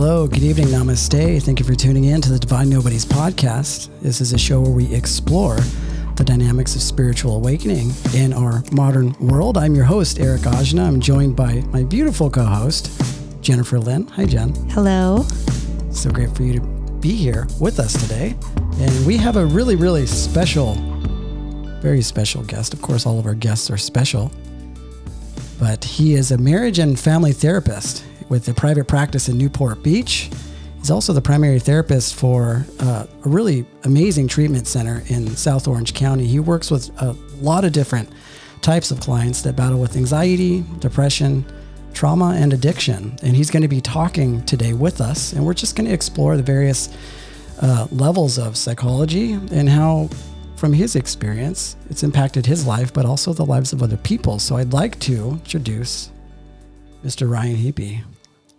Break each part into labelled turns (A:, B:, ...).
A: Hello, good evening, namaste. Thank you for tuning in to the Divine Nobodies podcast. This is a show where we explore the dynamics of spiritual awakening in our modern world. I'm your host, Eric Ajna. I'm joined by my beautiful co-host, Jennifer Lynn. Hi, Jen.
B: Hello.
A: So great for you to be here with us today. And we have a really, really special, very special guest. Of course, all of our guests are special. But he is a marriage and family therapist with a private practice in Newport Beach. He's also the primary therapist for a really amazing treatment center in South Orange County. He works with a lot of different types of clients that battle with anxiety, depression, trauma, and addiction. And he's going to be talking today with us. And we're just going to explore the various levels of psychology and how, from his experience, it's impacted his life, but also the lives of other people. So I'd like to introduce Mr. Ryan Heapy.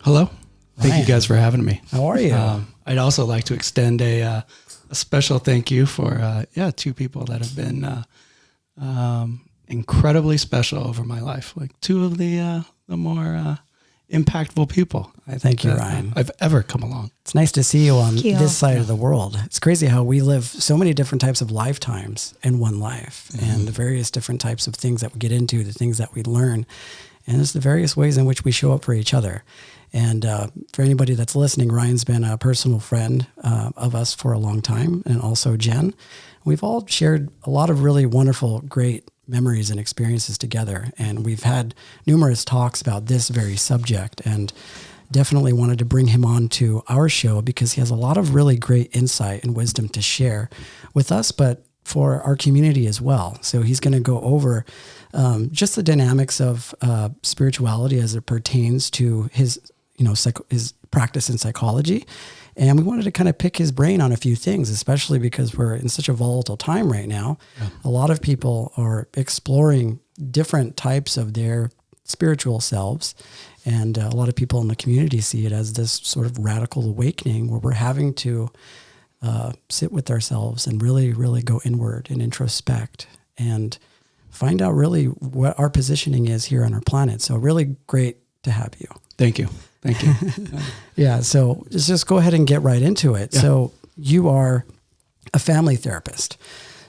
C: Hello. Thank you guys for having me.
A: How are you?
C: I'd also like to extend a special thank you for two people that have been incredibly special over my life. Like two of the more impactful people.
A: Thank you, Ryan.
C: I've ever come along.
A: It's nice to see you on this side of the world. It's crazy how we live so many different types of lifetimes in one life, and the various different types of things that we get into, the things that we learn, and there's the various ways in which we show up for each other. And for anybody that's listening, Ryan's been a personal friend of us for a long time, and also Jen. We've all shared a lot of really wonderful, great memories and experiences together. And we've had numerous talks about this very subject, and definitely wanted to bring him on to our show because he has a lot of really great insight and wisdom to share with us, but for our community as well. So he's going to go over just the dynamics of spirituality as it pertains to his his practice in psychology. And we wanted to kind of pick his brain on a few things, especially because we're in such a volatile time right now. Yeah. A lot of people are exploring different types of their spiritual selves. And a lot of people in the community see it as this sort of radical awakening where we're having to sit with ourselves and really, really go inward and introspect and find out really what our positioning is here on our planet. So really great to have you.
C: Thank you. Thank you.
A: Yeah. So just go ahead and get right into it. Yeah. So you are a family therapist,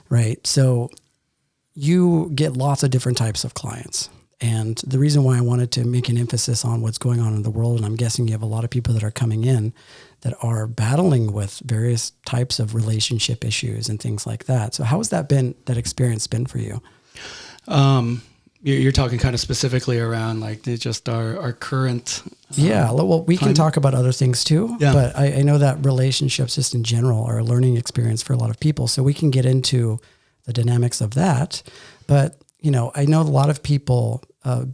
A: right? So you get lots of different types of clients. And the reason why I wanted to make an emphasis on what's going on in the world, and I'm guessing you have a lot of people that are coming in that are battling with various types of relationship issues and things like that. So how has that experience been for you?
C: You're talking kind of specifically around like just our current.
A: Yeah. Well, we can talk about other things too, but I know that relationships just in general are a learning experience for a lot of people. So we can get into the dynamics of that. But, I know a lot of people,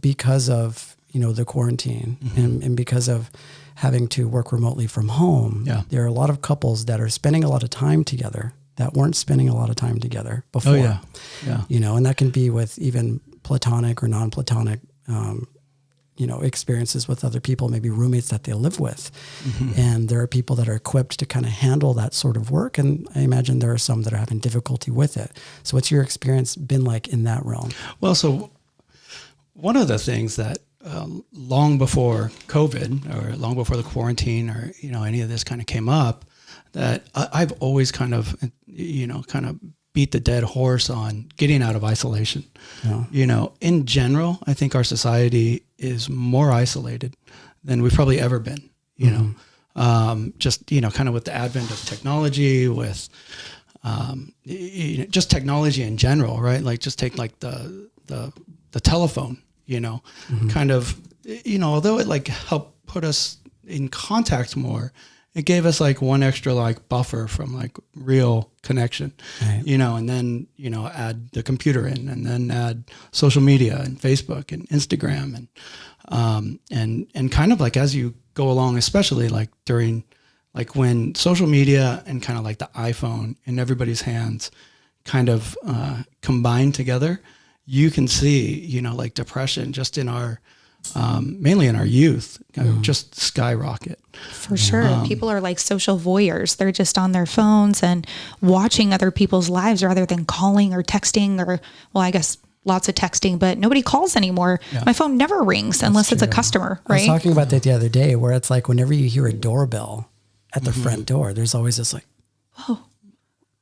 A: because of, the quarantine and because of having to work remotely from home, there are a lot of couples that are spending a lot of time together that weren't spending a lot of time together before.
C: Oh, yeah.
A: And that can be with even platonic or non-platonic, experiences with other people, maybe roommates that they live with. Mm-hmm. And there are people that are equipped to kind of handle that sort of work. And I imagine there are some that are having difficulty with it. So what's your experience been like in that realm?
C: Well, so one of the things that long before COVID or long before the quarantine or, any of this kind of came up, that I've always kind of beat the dead horse on getting out of isolation. Yeah. In general, I think our society is more isolated than we've probably ever been, just, kind of with the advent of technology, with just technology in general, right? Like just take like the telephone, kind of, although it like helped put us in contact more, it gave us like one extra like buffer from like real connection, right. And then, add the computer in and then add social media and Facebook and Instagram and kind of like as you go along, especially like during like when social media and kind of like the iPhone in everybody's hands kind of combine together, you can see, like depression just in our mainly in our youth, just skyrocket.
B: For sure. People are like social voyeurs. They're just on their phones and watching other people's lives rather than calling or texting or, well, I guess lots of texting, but nobody calls anymore. Yeah. My phone never rings unless it's a customer, right?
A: I was talking about that the other day, where it's like whenever you hear a doorbell at the front door, there's always this like,
B: oh,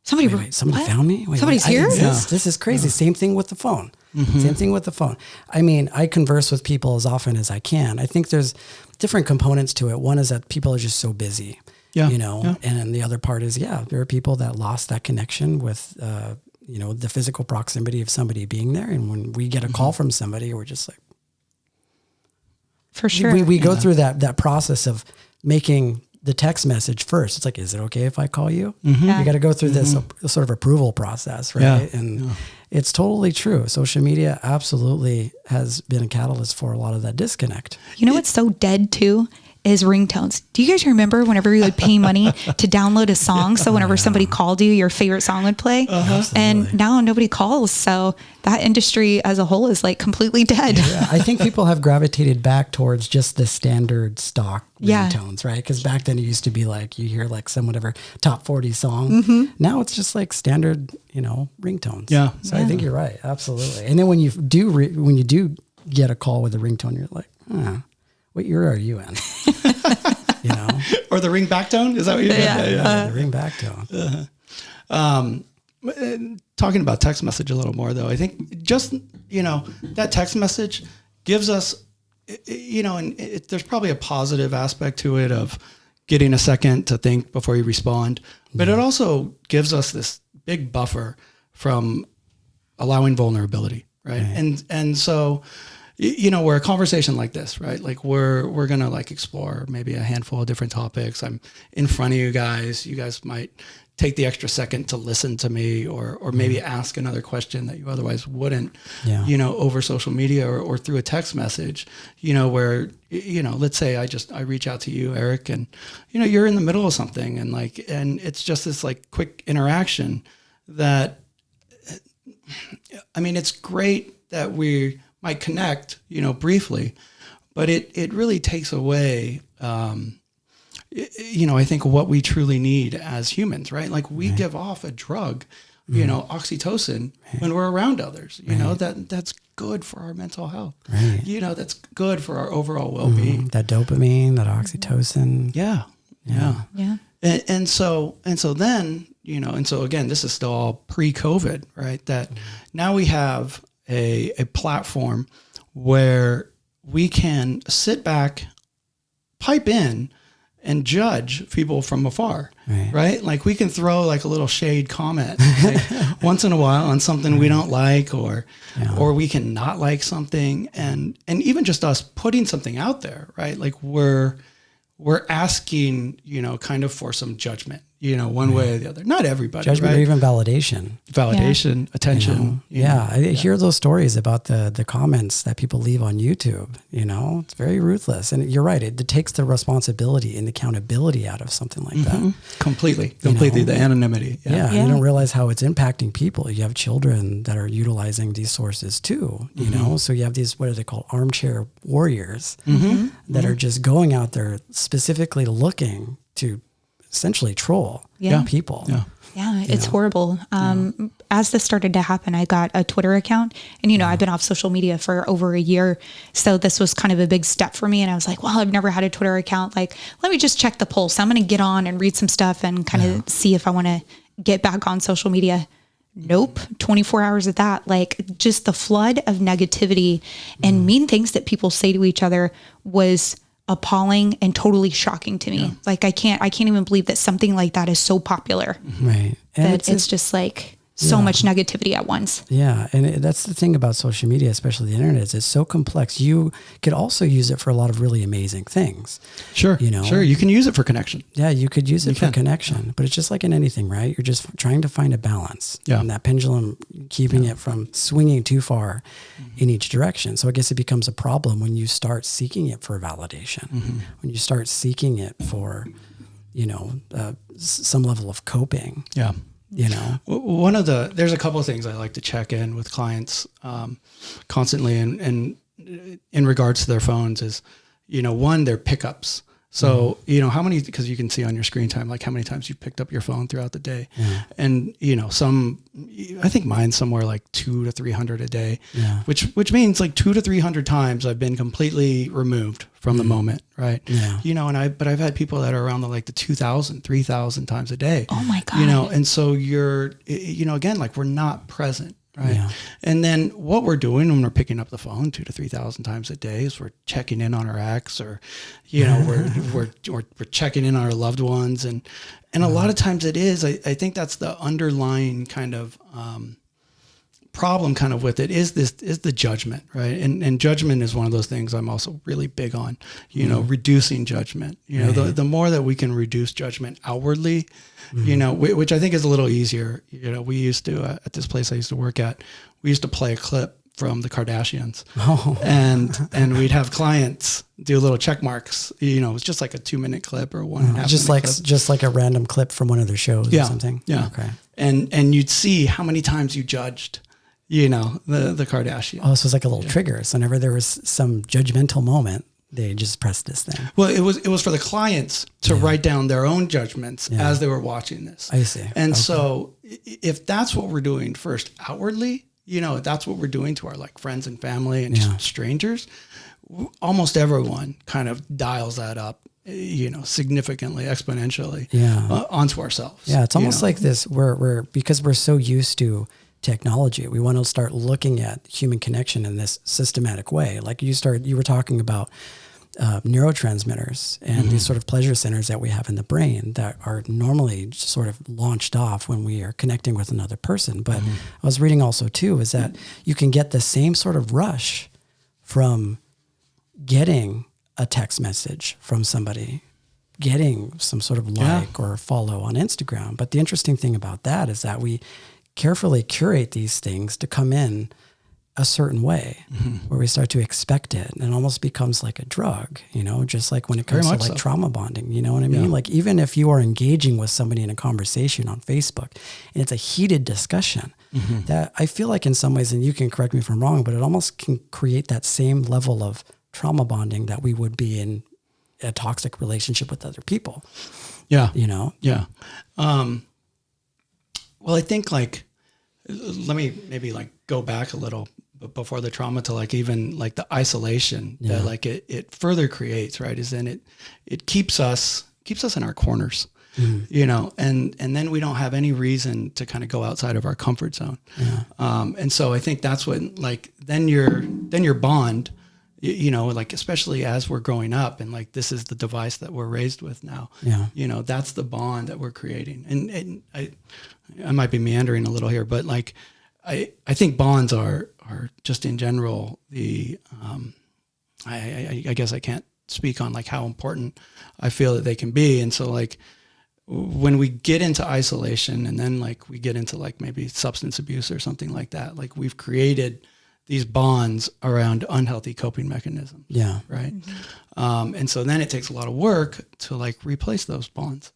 B: somebody
A: found me?
B: Somebody's here?
A: This is crazy. Same thing with the phone. Same thing with the phone. I mean, I converse with people as often as I can. I think there's different components to it. One is that people are just so busy, and then the other part is, there are people that lost that connection with, the physical proximity of somebody being there. And when we get a call from somebody, we're just like,
B: for sure.
A: We go through that process of making the text message first. It's like, is it okay if I call you? You got to go through this sort of approval process, right? And it's totally true. Social media absolutely has been a catalyst for a lot of that disconnect.
B: You know what's so dead too? Is ringtones. Do you guys remember whenever you would pay money to download a song? So whenever somebody called you, your favorite song would play. And now nobody calls. So that industry as a whole is like completely dead.
A: Yeah, I think people have gravitated back towards just the standard stock ringtones, right? Because back then it used to be like, you hear like some whatever top 40 song. Now it's just like standard, ringtones.
C: Yeah.
A: So I think you're right. Absolutely. And then when you do get a call with a ringtone, you're like, what year are you in?
C: Or the ring-back tone? Is that what you mean?
A: The ring-back tone.
C: Talking about text message a little more, though, I think just, that text message gives us, and there's probably a positive aspect to it of getting a second to think before you respond. But it also gives us this big buffer from allowing vulnerability, right? And so... we're a conversation like this, right? Like we're going to like explore maybe a handful of different topics. I'm in front of you guys. You guys might take the extra second to listen to me or maybe ask another question that you otherwise wouldn't, over social media or through a text message, where, let's say I reach out to you, Eric, and, you're in the middle of something and it's just this like quick interaction that, I mean, it's great that we might connect, briefly, but it really takes away, I think what we truly need as humans, right? Like we give off a drug, oxytocin when we're around others, that's good for our mental health, that's good for our overall well-being.
A: That dopamine, that oxytocin.
C: Yeah. And so then, and so again, this is still all pre-COVID, right? That now we have a platform where we can sit back, pipe in, and judge people from afar, right? Like we can throw like a little shade comment once in a while on something we don't like, or we can not like something, and even just us putting something out there, right? Like we're asking, kind of for some judgment, one way or the other. Not everybody,
A: judgment,
C: right?
A: or even validation,
C: attention.
A: I hear those stories about the comments that people leave on YouTube. It's very ruthless, and you're right. It takes the responsibility and accountability out of something like that.
C: Completely. The anonymity.
A: You don't realize how it's impacting people. You have children that are utilizing these sources too. So you have these, what are they called, armchair warriors that are just going out there specifically looking to essentially troll people.
B: It's horrible. As this started to happen, I got a Twitter account, and I've been off social media for over a year, so this was kind of a big step for me. And I was like, well, I've never had a Twitter account. Like, let me just check the pulse. I'm going to get on and read some stuff and kind of see if I want to get back on social media. Nope. 24 hours of that, like just the flood of negativity and mean things that people say to each other was appalling and totally shocking to me. Like I can't even believe that something like that is so popular.
A: Right. And
B: that it's just like so much negativity at once.
A: Yeah. And that's the thing about social media, especially the internet, is it's so complex. You could also use it for a lot of really amazing things.
C: Sure. Sure. You can use it for connection.
A: Yeah. You could use it for connection, but it's just like in anything, right? You're just trying to find a balance. And that pendulum, keeping it from swinging too far in each direction. So I guess it becomes a problem when you start seeking it for validation, when you start seeking it for, some level of coping.
C: Yeah. There's a couple of things I like to check in with clients constantly and in regards to their phones is, one, their pickups So, how many, because you can see on your screen time, like how many times you picked up your phone throughout the day. And, I think mine's somewhere like 200 to 300 a day, which means like 200 to 300 times I've been completely removed from the moment. Right. Yeah. But I've had people that are around the 2,000, 3,000 times a day.
B: Oh my God.
C: And so you're, again, like we're not present. Right. Yeah. And then what we're doing when we're picking up the phone 2,000 to 3,000 times a day is we're checking in on our ex, or, we're checking in on our loved ones. And a lot of times it is, I think that's the underlying kind of, problem kind of with it is the judgment. Right. And judgment is one of those things I'm also really big on, reducing judgment, the more that we can reduce judgment outwardly, which I think is a little easier. We used to, at this place I used to work at, we used to play a clip from the Kardashians, and we'd have clients do little check marks. It was just like a 2-minute clip or 1.5 clip.
A: Just like a random clip from one of their shows or something.
C: Yeah.
A: Okay.
C: And you'd see how many times you judged, the Kardashians.
A: Oh, so it's like a little trigger. So whenever there was some judgmental moment, they just pressed this thing.
C: Well, it was for the clients to write down their own judgments as they were watching this.
A: I see.
C: And so if that's what we're doing first outwardly, that's what we're doing to our friends and family and just strangers, almost everyone kind of dials that up, significantly, exponentially onto ourselves.
A: Yeah. It's almost like this, because we're so used to technology, we want to start looking at human connection in this systematic way. Like you were talking about neurotransmitters and these sort of pleasure centers that we have in the brain that are normally just sort of launched off when we are connecting with another person. But I was reading also too, is that you can get the same sort of rush from getting a text message from somebody, getting some sort of like or follow on Instagram. But the interesting thing about that is that we carefully curate these things to come in a certain way where we start to expect it, and it almost becomes like a drug, just like when it comes to trauma bonding, you know what I mean? Yeah. Like even if you are engaging with somebody in a conversation on Facebook and it's a heated discussion, that I feel like in some ways, and you can correct me if I'm wrong, but it almost can create that same level of trauma bonding that we would be in a toxic relationship with other people.
C: Yeah.
A: Yeah.
C: Well, I think let me maybe go back a little before the trauma to even the isolation that it further creates, right? Is then it keeps us in our corners, and then we don't have any reason to kind of go outside of our comfort zone. Yeah. And so I think that's when then your bond, especially as we're growing up and this is the device that we're raised with now, that's the bond that we're creating. And I might be meandering a little here, but I think bonds are just in general I guess I can't speak on how important I feel that they can be. And so when we get into isolation and then we get into maybe substance abuse or something like that, we've created these bonds around unhealthy coping mechanisms.
A: Yeah.
C: Right. And so then it takes a lot of work to replace those bonds.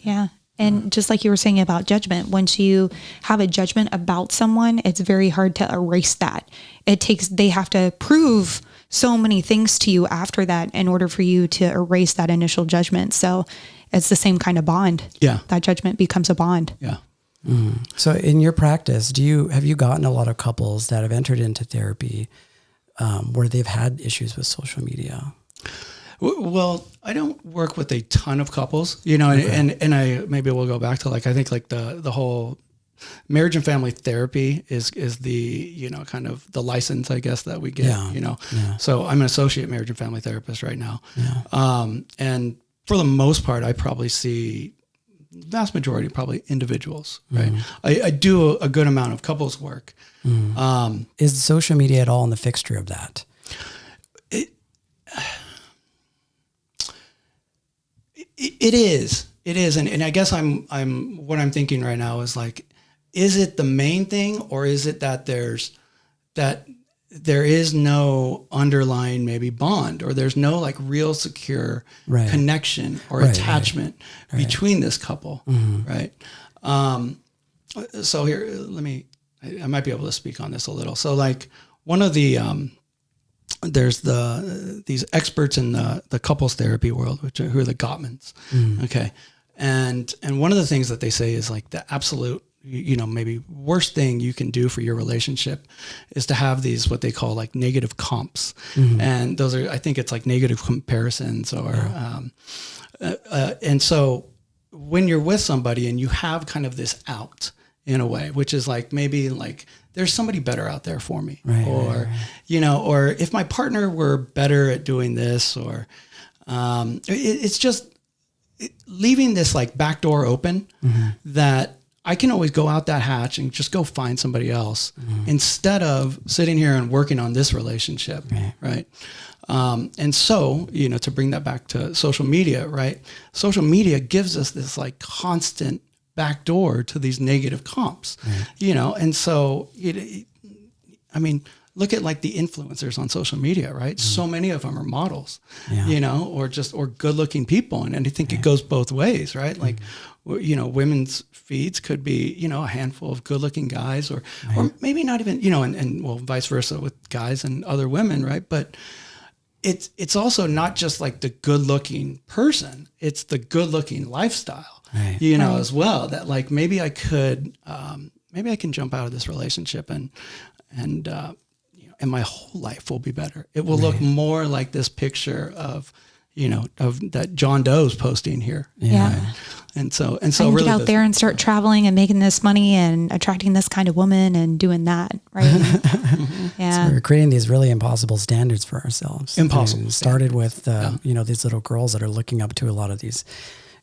B: Yeah. And just like you were saying about judgment, once you have a judgment about someone, it's very hard to erase that. They have to prove so many things to you after that in order for you to erase that initial judgment. So it's the same kind of bond.
C: Yeah.
B: That judgment becomes a bond.
C: Yeah.
A: So in your practice, have you gotten a lot of couples that have entered into therapy where they've had issues with social media?
C: Well, I don't work with a ton of couples, and I maybe we'll go back to I think the whole marriage and family therapy is the kind of the license, I guess, that we get. Yeah. So I'm an associate marriage and family therapist right now, and for the most part, I probably see vast majority probably individuals, right? I do a good amount of couples work.
A: Is social media at all in the fixture of that?
C: It is. And I guess what I'm thinking right now is is it the main thing, or is it that there is no underlying maybe bond, or there's no real secure connection or attachment between this couple. Right. So here, I might be able to speak on this a little. So one of the there's these experts in the couples therapy world, who are the Gottmans. Okay. And one of the things that they say is like the absolute, maybe worst thing you can do for your relationship is to have these, what they call like negative comps. And those are, I think it's like negative comparisons and so when you're with somebody and you have kind of this out in a way, which is like, maybe like there's somebody better out there for me, or if my partner were better at doing this, or it's just leaving this like back door open that I can always go out that hatch and just go find somebody else instead of sitting here and working on this relationship. Right. And so, to bring that back to social media, right? Social media gives us this like constant back door to these negative comps, and so, look at like the influencers on social media, right? So many of them are models, or good looking people. And I think it goes both ways, right? Like, women's feeds could be, a handful of good looking guys, or maybe not even, and vice versa with guys and other women, right? But it's also not just like the good looking person, it's the good looking lifestyle, as well, that like, maybe I could, maybe I can jump out of this relationship and my whole life will be better. It will look more like this picture of that John Doe's posting here.
B: Yeah.
C: Right? And so
B: I can
C: really
B: get out there and start traveling and making this money and attracting this kind of woman and doing that. Right.
A: So we're creating these really impossible standards for ourselves.
C: Impossible.
A: It started with, these little girls that are looking up to a lot of these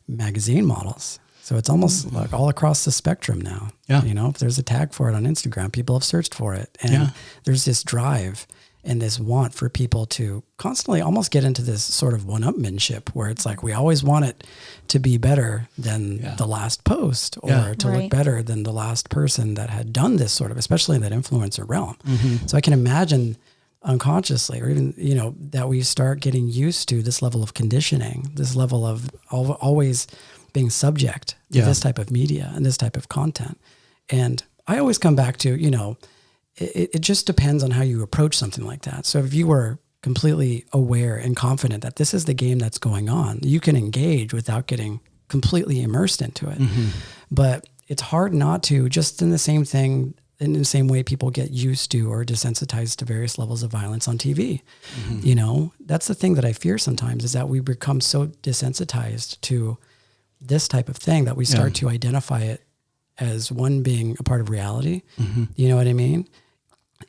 A: magazine models. So it's almost like all across the spectrum now. Yeah. If there's a tag for it on Instagram, people have searched for it. And there's this drive and this want for people to constantly almost get into this sort of one-upmanship where it's like, we always want it to be better than the last post, or to look better than the last person that had done this sort of, especially in that influencer realm. So I can imagine unconsciously, or even, that we start getting used to this level of conditioning, this level of always being subject to this type of media and this type of content. And I always come back to, it just depends on how you approach something like that. So if you were completely aware and confident that this is the game that's going on, you can engage without getting completely immersed into it. But it's hard not to, just in the same thing, in the same way people get used to or desensitized to various levels of violence on TV. That's the thing that I fear sometimes, is that we become so desensitized to this type of thing that we start to identify it as one being a part of reality. You know what I mean?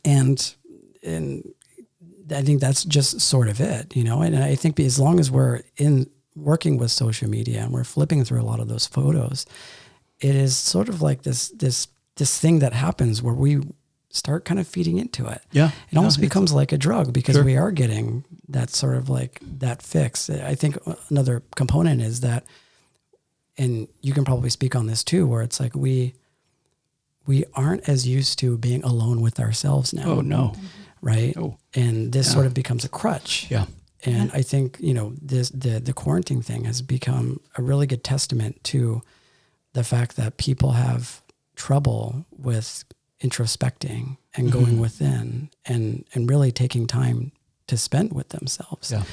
A: And I think that's just sort of it, and I think as long as we're working with social media and we're flipping through a lot of those photos, it is sort of like this thing that happens where we start kind of feeding into it. Yeah. It almost becomes like a drug, because we are getting that sort of like that fix. I think another component is that, and you can probably speak on this too, where it's like we aren't as used to being alone with ourselves now.
C: Oh, no.
A: Right? Oh. And this sort of becomes a crutch. Yeah. And I think, the quarantine thing has become a really good testament to the fact that people have trouble with introspecting and going within and really taking time to spend with themselves. Yeah.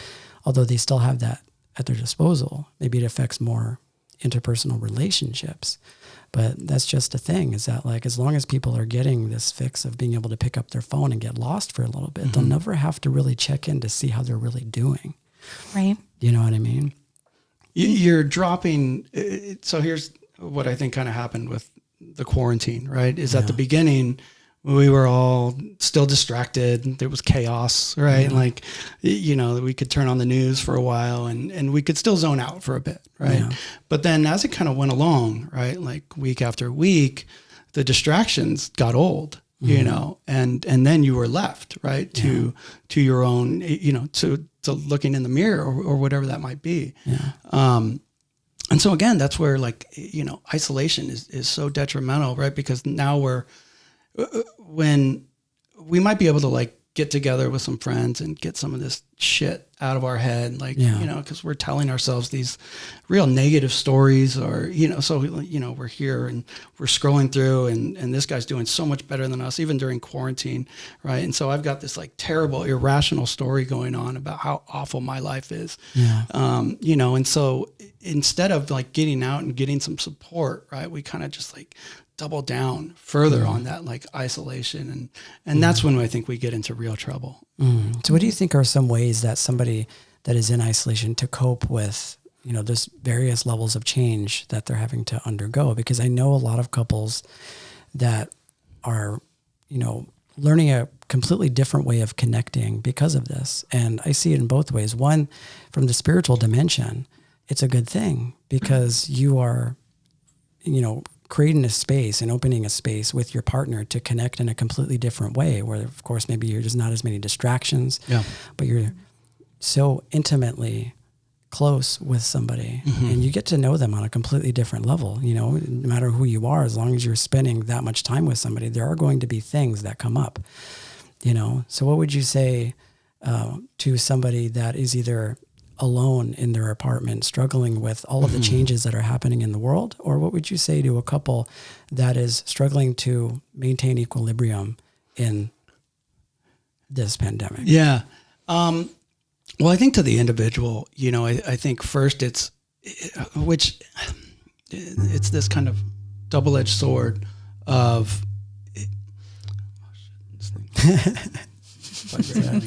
A: Although they still have that at their disposal, maybe it affects more interpersonal relationships. But that's just the thing, is that like, as long as people are getting this fix of being able to pick up their phone and get lost for a little bit, they'll never have to really check in to see how they're really doing.
B: Right.
A: You know what I mean?
C: You're dropping. So here's what I think kind of happened with the quarantine, right? Is at the beginning, we were all still distracted. There was chaos, right? Yeah. Like, we could turn on the news for a while and we could still zone out for a bit, right? Yeah. But then as it kind of went along, right, like week after week, the distractions got old, and then you were left, right, to your own, to looking in the mirror or whatever that might be. Yeah. And so again, that's where like, isolation is so detrimental, right? Because now when we might be able to like get together with some friends and get some of this shit out of our head. Like, you know, cause we're telling ourselves these real negative stories or, you know, so, you know, we're here and we're scrolling through and this guy's doing so much better than us, even during quarantine. Right. And so I've got this like terrible, irrational story going on about how awful my life is. You know, and so instead of like getting out and getting some support, right, we kind of just like double down further on that like isolation. And that's when I think we get into real trouble.
A: So what do you think are some ways that somebody that is in isolation to cope with, you know, this various levels of change that they're having to undergo? Because I know a lot of couples that are, you know, learning a completely different way of connecting because of this. And I see it in both ways. One, from the spiritual dimension, it's a good thing because you are, you know, creating a space and opening a space with your partner to connect in a completely different way where, of course, maybe you're just not as many distractions, but you're so intimately close with somebody and you get to know them on a completely different level. You know, no matter who you are, as long as you're spending that much time with somebody, there are going to be things that come up, you know? So what would you say to somebody that is either alone in their apartment, struggling with all of the changes that are happening in the world? Or what would you say to a couple that is struggling to maintain equilibrium in this pandemic?
C: Yeah. Well, I think to the individual, you know, I think first it's this kind of double-edged sword of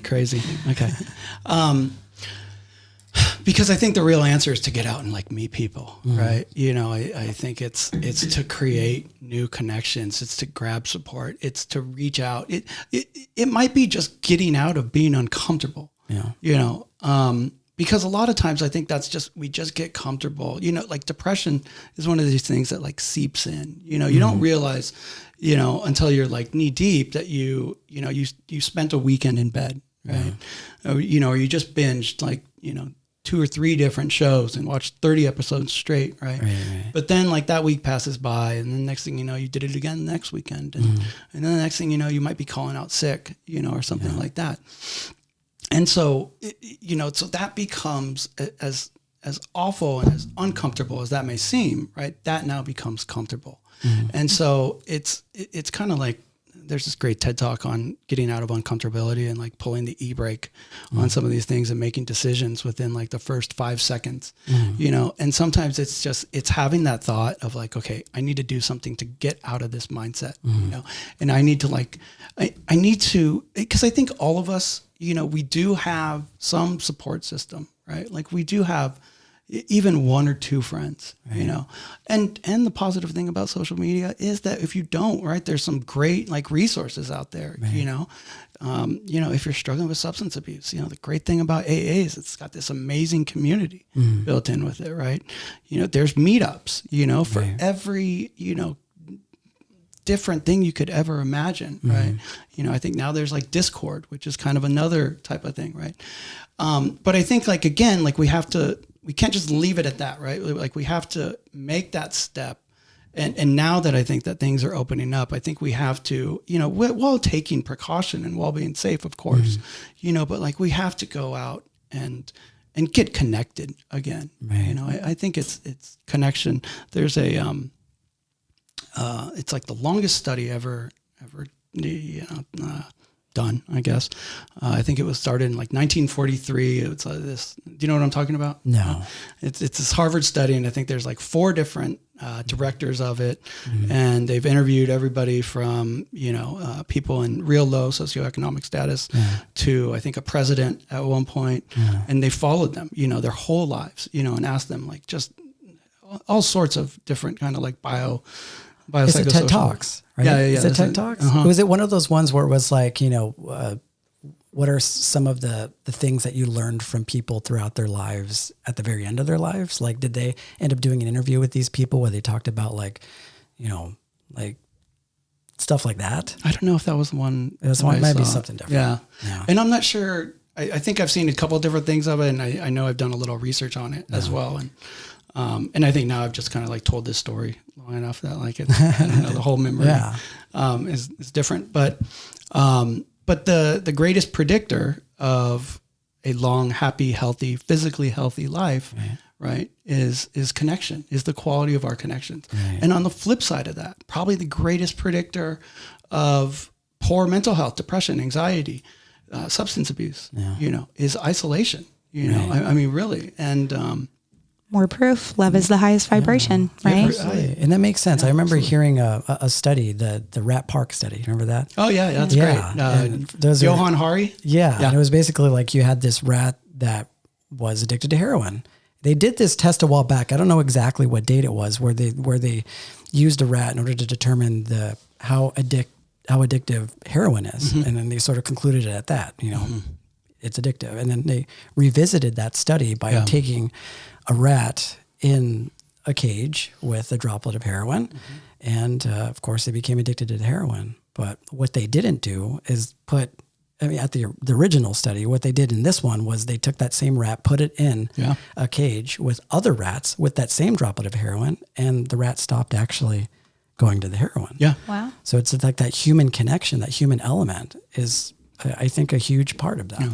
C: crazy. Okay. Because I think the real answer is to get out and like meet people, right? You know, I think it's to create new connections. It's to grab support. It's to reach out. It might be just getting out of being uncomfortable, you know, because a lot of times I think we just get comfortable, you know, like depression is one of these things that like seeps in, you know, you don't realize, you know, until you're like knee deep that you spent a weekend in bed, right? Or, you know, or you just binged like, you know, 2 or 3 different shows and watched 30 episodes straight, right? But then like that week passes by and then next thing you know, you did it again next weekend. And then the next thing you know, you might be calling out sick, you know, or something like that. And so, you know, so that becomes as awful and as uncomfortable as that may seem, right? That now becomes comfortable. And so it's kind of like, there's this great TED talk on getting out of uncomfortability and like pulling the e-brake on some of these things and making decisions within like the first 5 seconds, you know? And sometimes it's having that thought of like, okay, I need to do something to get out of this mindset, you know? And I need to like, I need to, because I think all of us, you know, we do have some support system, right? Like we do have even 1 or 2 friends, you know, and the positive thing about social media is that if you don't, right, there's some great like resources out there, you know, if you're struggling with substance abuse, you know, the great thing about AA is it's got this amazing community built in with it, right? You know, there's meetups, you know, for every, you know, different thing you could ever imagine, right? You know, I think now there's like Discord, which is kind of another type of thing, right? But I think like, again, like we can't just leave it at that, right? Like we have to make that step. And now that I think that things are opening up, I think we have to, you know, while taking precaution and while being safe, of course, you know, but like we have to go out and get connected again. You know, I think it's connection. There's a, it's like the longest study ever, done, I guess. I think it was started in like 1943. It's this. Do you know what I'm talking about?
A: No.
C: It's this Harvard study, and I think there's like 4 different directors of it, and they've interviewed everybody from people in real low socioeconomic status to I think a president at one point, and they followed them, their whole lives, and asked them like just all sorts of different kind of like biopsychosocial.
A: It's a TED Talks, right?
C: Yeah.
A: Is it TED Talks? Was it one of those ones where it was like, what are some of the things that you learned from people throughout their lives at the very end of their lives? Like, did they end up doing an interview with these people where they talked about like stuff like that?
C: I don't know if that was one.
A: It might be something different.
C: Yeah. And I'm not sure. I think I've seen a couple of different things of it, and I know I've done a little research on it as well. And I think now I've just kind of like told this story long enough that like it's, the whole memory is different. But But the greatest predictor of a long, happy, healthy, physically healthy life, right, is connection, is the quality of our connections. Right. And on the flip side of that, probably the greatest predictor of poor mental health, depression, anxiety, substance abuse, is isolation. I mean, really. And
B: more proof, love is the highest vibration, right?
A: Absolutely. And that makes sense. I remember hearing a study, the Rat Park study. Remember that?
C: Oh, yeah, that's great. Johan Hari?
A: Yeah. And it was basically like you had this rat that was addicted to heroin. They did this test a while back. I don't know exactly what date it was, where they used a rat in order to determine how addictive heroin is. Mm-hmm. And then they sort of concluded it at that, it's addictive. And then they revisited that study by taking a rat in a cage with a droplet of heroin. Mm-hmm. And of course, they became addicted to heroin. But what they didn't do is at the original study, what they did in this one was they took that same rat, put it in a cage with other rats with that same droplet of heroin, and the rat stopped actually going to the heroin.
C: Yeah.
B: Wow.
A: So it's like that human connection, that human element is, I think, a huge part of that.
C: Yeah.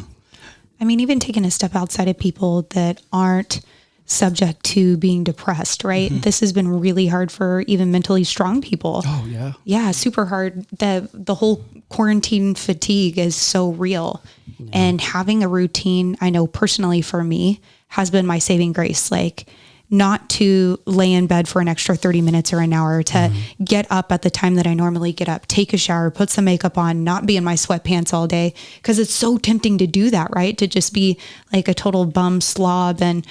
B: I mean, even taking a step outside of people that aren't subject to being depressed, right? Mm-hmm. This has been really hard for even mentally strong people.
C: Oh, yeah.
B: Yeah, super hard. The whole quarantine fatigue is so real. Yeah. And having a routine, I know personally for me, has been my saving grace. Like, not to lay in bed for an extra 30 minutes or an hour, to get up at the time that I normally get up, take a shower, put some makeup on, not be in my sweatpants all day. Cause it's so tempting to do that, right? To just be like a total bum slob and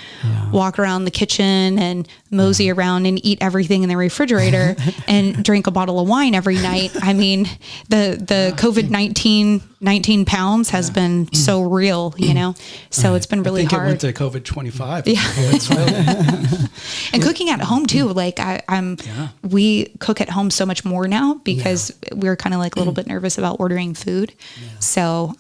B: walk around the kitchen and mosey around and eat everything in the refrigerator and drink a bottle of wine every night. I mean, the COVID-19 19 pounds has been so real, so it's been really hard.
C: I think it went to COVID 25.
B: Yeah. And cooking at home too. Like we cook at home so much more now because we're kind of like a little bit nervous about ordering food. Yeah. So,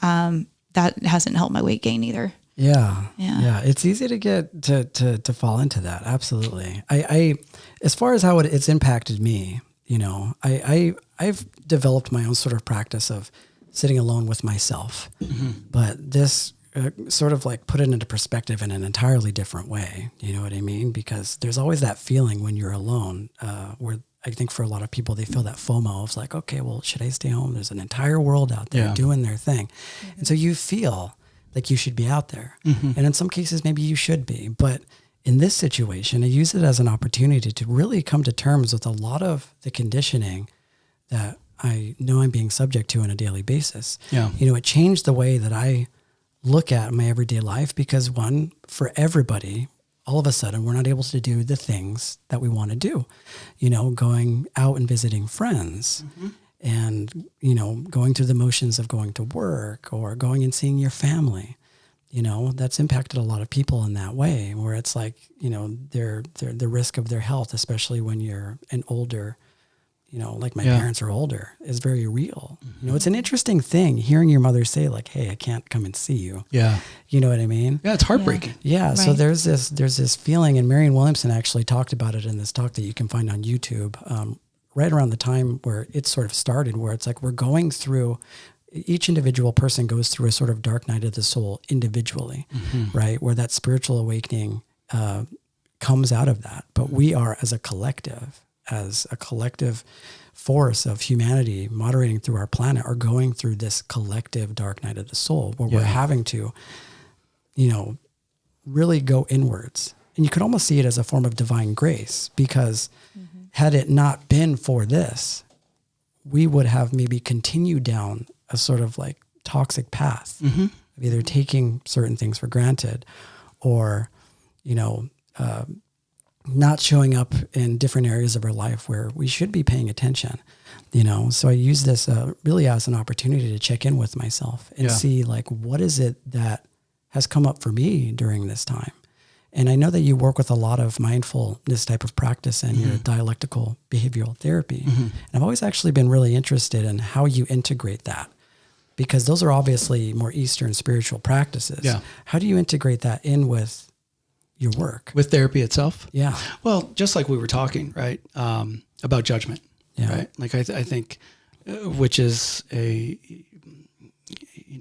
B: that hasn't helped my weight gain either.
A: Yeah. It's easy to get to fall into that. Absolutely. I as far as how it's impacted me, I've developed my own sort of practice of sitting alone with myself, but this sort of like put it into perspective in an entirely different way. You know what I mean? Because there's always that feeling when you're alone, where I think for a lot of people, they feel that FOMO of like, okay, well, should I stay home? There's an entire world out there doing their thing. And so you feel like you should be out there. And in some cases, maybe you should be. But in this situation, I use it as an opportunity to really come to terms with a lot of the conditioning that I know I'm being subject to on a daily basis. Yeah. It changed the way that I look at my everyday life because one, for everybody, all of a sudden, we're not able to do the things that we want to do, going out and visiting friends and, going through the motions of going to work or going and seeing your family. That's impacted a lot of people in that way where it's like, the risk of their health, especially when you're an older, like my parents are older, is very real. It's an interesting thing hearing your mother say like, hey, I can't come and see you. Yeah. You know what I mean?
C: Yeah. It's heartbreaking.
A: Yeah. Right. So there's this feeling, and Marianne Williamson actually talked about it in this talk that you can find on YouTube, right around the time where it sort of started, where it's like, we're going through, each individual person goes through a sort of dark night of the soul individually, right? Where that spiritual awakening, comes out of that. But we are as a collective force of humanity moderating through our planet are going through this collective dark night of the soul where we're having to, really go inwards. And you could almost see it as a form of divine grace because had it not been for this, we would have maybe continued down a sort of like toxic path of either taking certain things for granted or, not showing up in different areas of our life where we should be paying attention, So I use this really as an opportunity to check in with myself and see like, what is it that has come up for me during this time? And I know that you work with a lot of mindfulness type of practice and your dialectical behavioral therapy. And I've always actually been really interested in how you integrate that because those are obviously more Eastern spiritual practices. Yeah. How do you integrate that in with your work?
C: With therapy itself?
A: Yeah.
C: Well, just like we were talking, right, about judgment, right? Like I think, which is a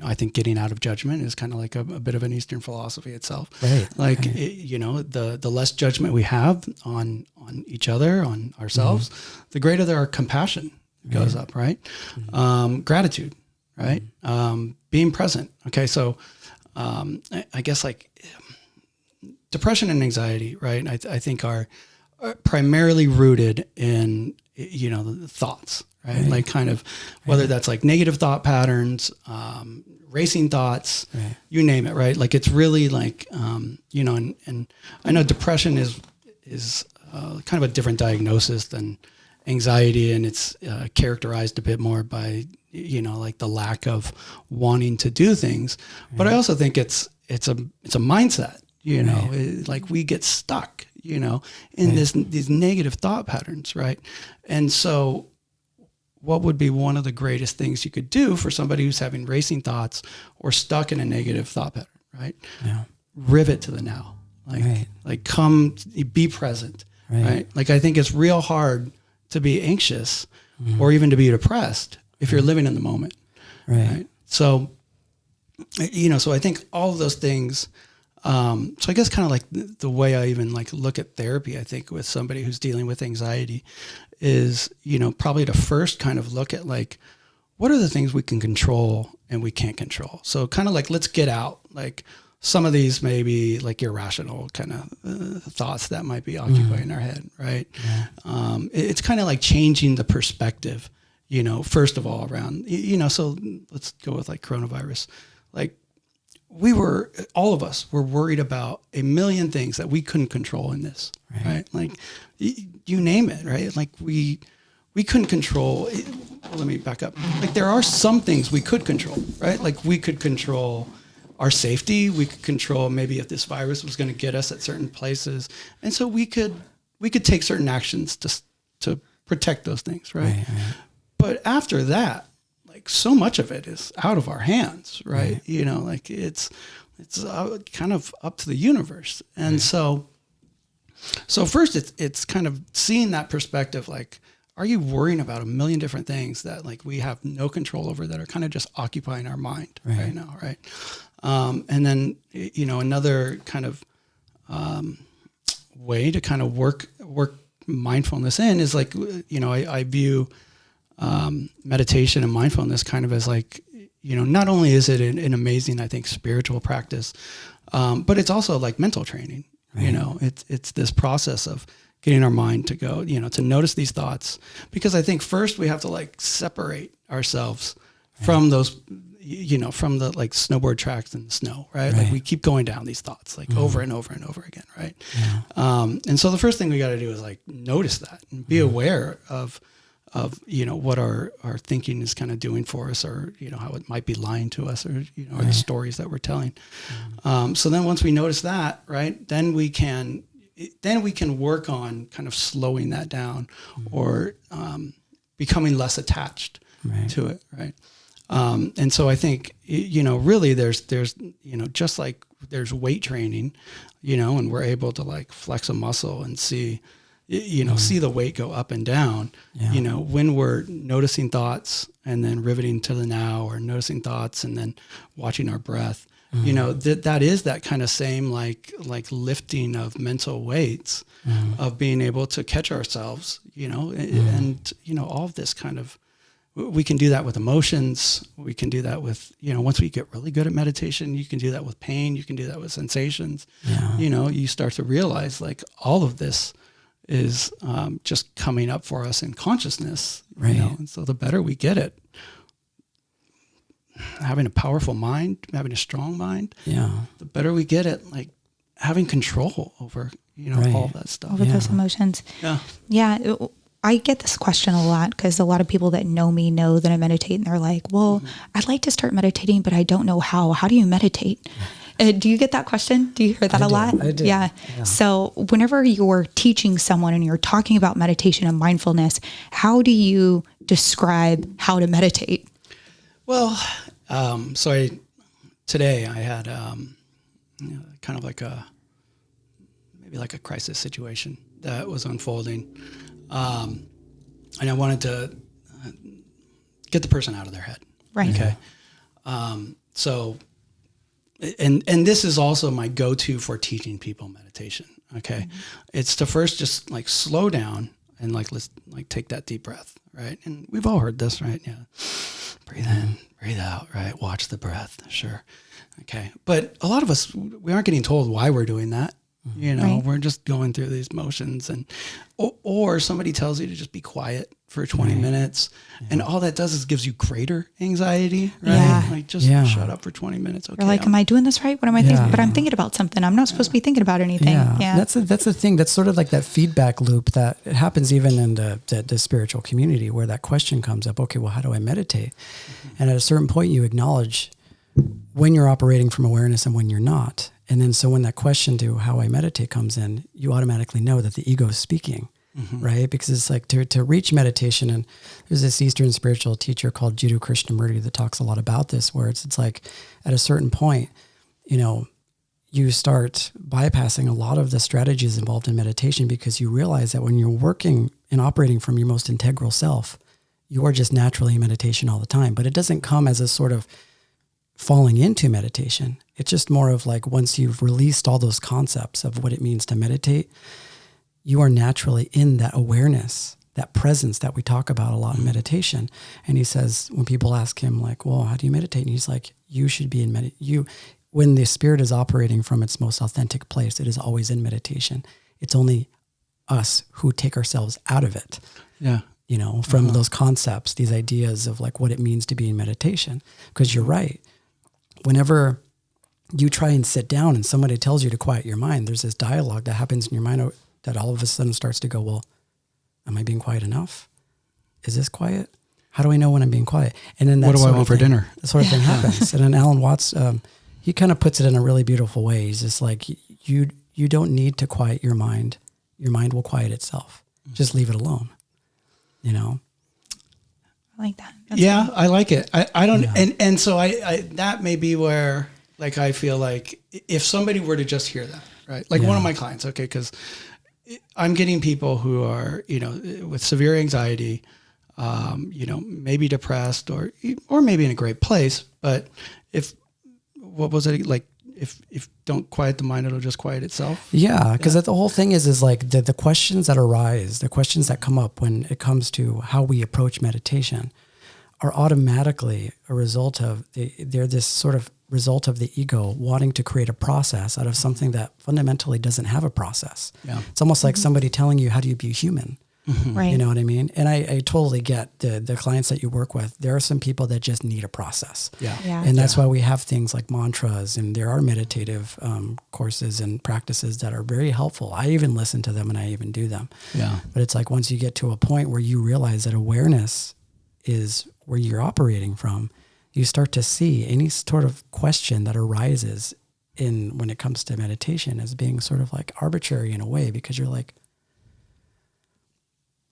C: I think getting out of judgment is kind of like a bit of an Eastern philosophy itself.
A: Right.
C: Like, the less judgment we have on each other, on ourselves, the greater our compassion goes up, right? Gratitude, right? Being present. Okay. So, I guess like depression and anxiety, right? I think are primarily rooted in, the thoughts, right? Like kind of whether that's like negative thought patterns, racing thoughts, you name it, right? Like it's really like, and I know depression is kind of a different diagnosis than anxiety, and it's characterized a bit more by, like the lack of wanting to do things. But I also think it's a mindset, like we get stuck, in these negative thought patterns, right? And so what would be one of the greatest things you could do for somebody who's having racing thoughts or stuck in a negative thought pattern, right? Yeah. Rivet to the now. Like come be present, right? Like I think it's real hard to be anxious or even to be depressed if you're living in the moment. Right. So, so I think all of those things, so I guess kind of like the way I even like look at therapy, I think with somebody who's dealing with anxiety is, probably to first kind of look at like, what are the things we can control and we can't control? So kind of like, let's get out like some of these maybe like irrational kind of thoughts that might be occupying our head, right? Yeah. It's kind of like changing the perspective, first of all around, so let's go with like coronavirus. Like all of us were worried about a million things that we couldn't control in this, right? Like you name it, right? Like we couldn't control, let me back up. Like there are some things we could control, right? Like we could control our safety. We could control maybe if this virus was going to get us at certain places. And so we could take certain actions to protect those things, right? But after that, like so much of it is out of our hands, right? Like it's kind of up to the universe. And so first it's kind of seeing that perspective, like, are you worrying about a million different things that like we have no control over that are kind of just occupying our mind right now, right? And then, another kind of way to kind of work mindfulness in is like, I view meditation and mindfulness kind of as like, not only is it an amazing, I think, spiritual practice, but it's also like mental training. It's this process of getting our mind to go, to notice these thoughts, because I think first we have to like separate ourselves from those, from the like snowboard tracks in the snow, right? Like we keep going down these thoughts like over and over and over again, right? And so the first thing we got to do is like notice that and be aware of what our thinking is kind of doing for us, or how it might be lying to us, or or the stories that we're telling. So then once we notice that, right, then we can work on kind of slowing that down, or becoming less attached to it, right? And so I think, really there's, just like there's weight training, and we're able to like flex a muscle and see, see the weight go up and down, when we're noticing thoughts and then riveting to the now, or noticing thoughts and then watching our breath, that is that kind of same, like lifting of mental weights, of being able to catch ourselves, and, all of this kind of, we can do that with emotions. We can do that with, once we get really good at meditation, you can do that with pain. You can do that with sensations. You start to realize like all of this is just coming up for us in consciousness. And so the better we get at having a powerful mind, having a strong mind, the better we get at like having control over, all of that stuff.
B: Over those emotions. I get this question a lot because a lot of people that know me know that I meditate, and they're like, well, I'd like to start meditating, but I don't know how. How do you meditate? Do you get that question? Do you hear that a lot?
A: I do.
B: Yeah. So whenever you're teaching someone and you're talking about meditation and mindfulness, how do you describe how to meditate?
C: Well, today I had kind of like maybe like a crisis situation that was unfolding. And I wanted to get the person out of their head.
B: Right.
C: Okay. So, and this is also my go-to for teaching people meditation. Okay. It's to first just like slow down and like, let's like take that deep breath. Right. And we've all heard this, right? Yeah. Breathe in, breathe out, right? Watch the breath. Sure. Okay. But a lot of us, we aren't getting told why we're doing that. You know,
B: right.
C: We're just going through these motions, and or somebody tells you to just be quiet for 20 minutes, and all that does is gives you greater anxiety, right?
B: Yeah.
C: Like just shut up for 20 minutes. Okay.
B: You're like, am I doing this right? What am I thinking? But I'm thinking about something. I'm not supposed to be thinking about anything. Yeah.
A: That's the thing. That's sort of like that feedback loop that it happens even in the spiritual community, where that question comes up. Okay, well, how do I meditate? And at a certain point, you acknowledge when you're operating from awareness and when you're not. And then so when that question to how I meditate comes in, you automatically know that the ego is speaking, right? Because it's like to reach meditation, and there's this Eastern spiritual teacher called Jiddu Krishnamurti that talks a lot about this, where it's like at a certain point, you know, you start bypassing a lot of the strategies involved in meditation, because you realize that when you're working and operating from your most integral self, you are just naturally in meditation all the time. But it doesn't come as a sort of falling into meditation. It's just more of like, once you've released all those concepts of what it means to meditate, you are naturally in that awareness, that presence that we talk about a lot in meditation. And he says, when people ask him like, well, how do you meditate? And he's like, you should be in when the spirit is operating from its most authentic place, it is always in meditation. It's only us who take ourselves out of it.
C: Yeah.
A: You know, from those concepts, these ideas of like what it means to be in meditation. Because you're right. Whenever you try and sit down and somebody tells you to quiet your mind, there's this dialogue that happens in your mind that all of a sudden starts to go, well, am I being quiet enough? Is this quiet? How do I know when I'm being quiet? And then
C: what do I want for dinner?
A: That sort of thing happens. And then Alan Watts, he kind of puts it in a really beautiful way. He's just like, you don't need to quiet your mind. Your mind will quiet itself. Just leave it alone. You know?
B: I like that. That's
C: cool. I like it. I don't, and so I that may be where, like, I feel like if somebody were to just hear that, right? Like one of my clients, okay, because I'm getting people who are, you know, with severe anxiety, you know, maybe depressed or maybe in a great place, but if don't quiet the mind, it'll just quiet itself.
A: Yeah, because the whole thing is like the questions that arise, the questions that come up when it comes to how we approach meditation are automatically a result of they're this sort of result of the ego wanting to create a process out of something that fundamentally doesn't have a process. Yeah. It's almost like somebody telling you, how do you be human?
B: Right.
A: You know what I mean? And I totally get the clients that you work with. There are some people that just need a process.
B: Yeah.
A: And that's why we have things like mantras, and there are meditative courses and practices that are very helpful. I even listen to them and I even do them.
C: Yeah.
A: But it's like, once you get to a point where you realize that awareness is where you're operating from, you start to see any sort of question that arises when it comes to meditation as being sort of like arbitrary in a way, because you're like,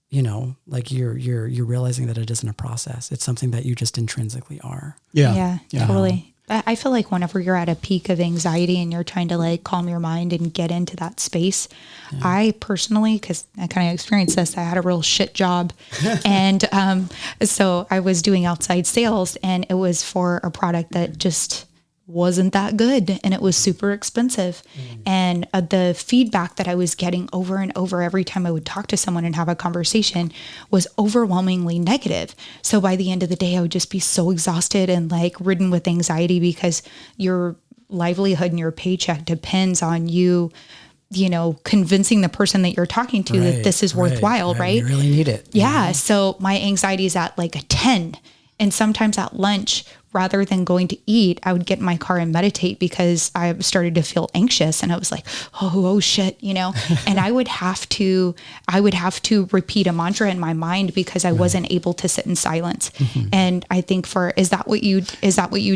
A: you know, like you're realizing that it isn't a process. It's something that you just intrinsically are.
B: Yeah, totally. I feel like whenever you're at a peak of anxiety and you're trying to like calm your mind and get into that space, I personally, because I kind of experienced this, I had a real shit job. And so I was doing outside sales, and it was for a product that just wasn't that good, and it was super expensive. And the feedback that I was getting over and over every time I would talk to someone and have a conversation was overwhelmingly negative. So by the end of the day, I would just be so exhausted and like ridden with anxiety, because your livelihood and your paycheck depends on you know, convincing the person that you're talking to that this is worthwhile, right?
A: You really need it.
B: Yeah. So my anxiety is at like a 10. And sometimes at lunch, rather than going to eat, I would get in my car and meditate, because I started to feel anxious, and I was like, oh shit, you know, and I would have to repeat a mantra in my mind, because I wasn't able to sit in silence. And I think is that what you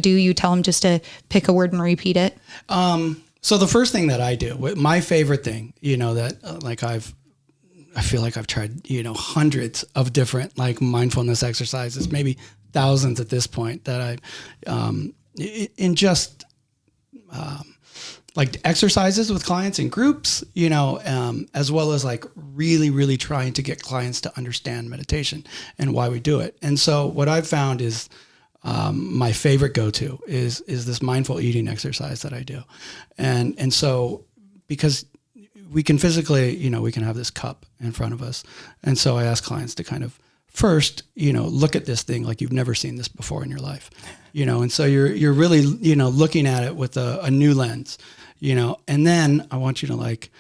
B: do? You tell them just to pick a word and repeat it?
C: So the first thing that I do, my favorite thing, you know, that like I feel like I've tried, you know, hundreds of different like mindfulness exercises, maybe thousands at this point, that in just like exercises with clients in groups, you know, as well as like really, really trying to get clients to understand meditation and why we do it. And so what I've found is my favorite go-to is this mindful eating exercise that I do. And so because we can physically, you know, we can have this cup in front of us. And so I ask clients to kind of first, you know, look at this thing like you've never seen this before in your life, you know, and so you're really, you know, looking at it with a new lens, you know, and then I want you to like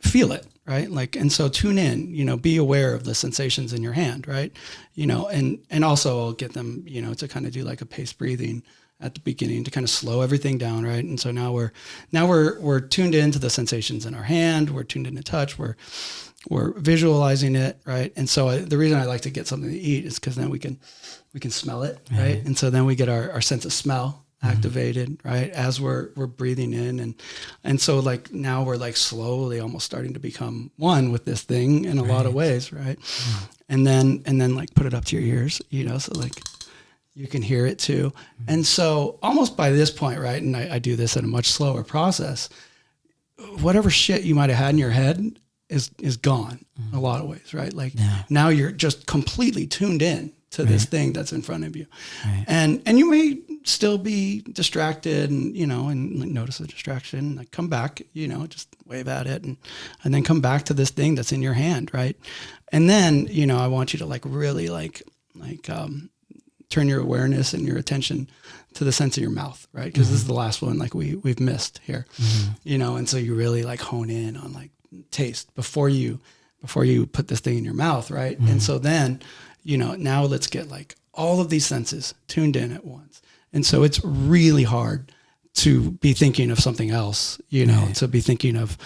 C: feel it, right? Like, and so tune in, you know, be aware of the sensations in your hand, right? You know, and also I'll get them, you know, to kind of do like a paced breathing at the beginning to kind of slow everything down, right? And so now we're tuned into the sensations in our hand, we're tuned into touch, we're visualizing it, right? And so the reason I like to get something to eat is because then we can smell it, right? And so then we get our sense of smell activated, right? As we're breathing in, and so like now we're like slowly almost starting to become one with this thing in a lot of ways, right? And then like put it up to your ears, you know, so like you can hear it too. And so almost by this point, right, and I do this in a much slower process, whatever shit you might have had in your head is gone in a lot of ways, right? Like now you're just completely tuned in to this thing that's in front of you. And you may still be distracted and, you know, and notice the distraction, like come back, you know, just wave at it and then come back to this thing that's in your hand, right? And then, you know, I want you to like really like turn your awareness and your attention to the sense of your mouth, right? Because this is the last one like we've missed here, you know, and so you really like hone in on like taste before you put this thing in your mouth, right? And so then, you know, now let's get like all of these senses tuned in at once. And so it's really hard to be thinking of something else, you know, to be thinking of,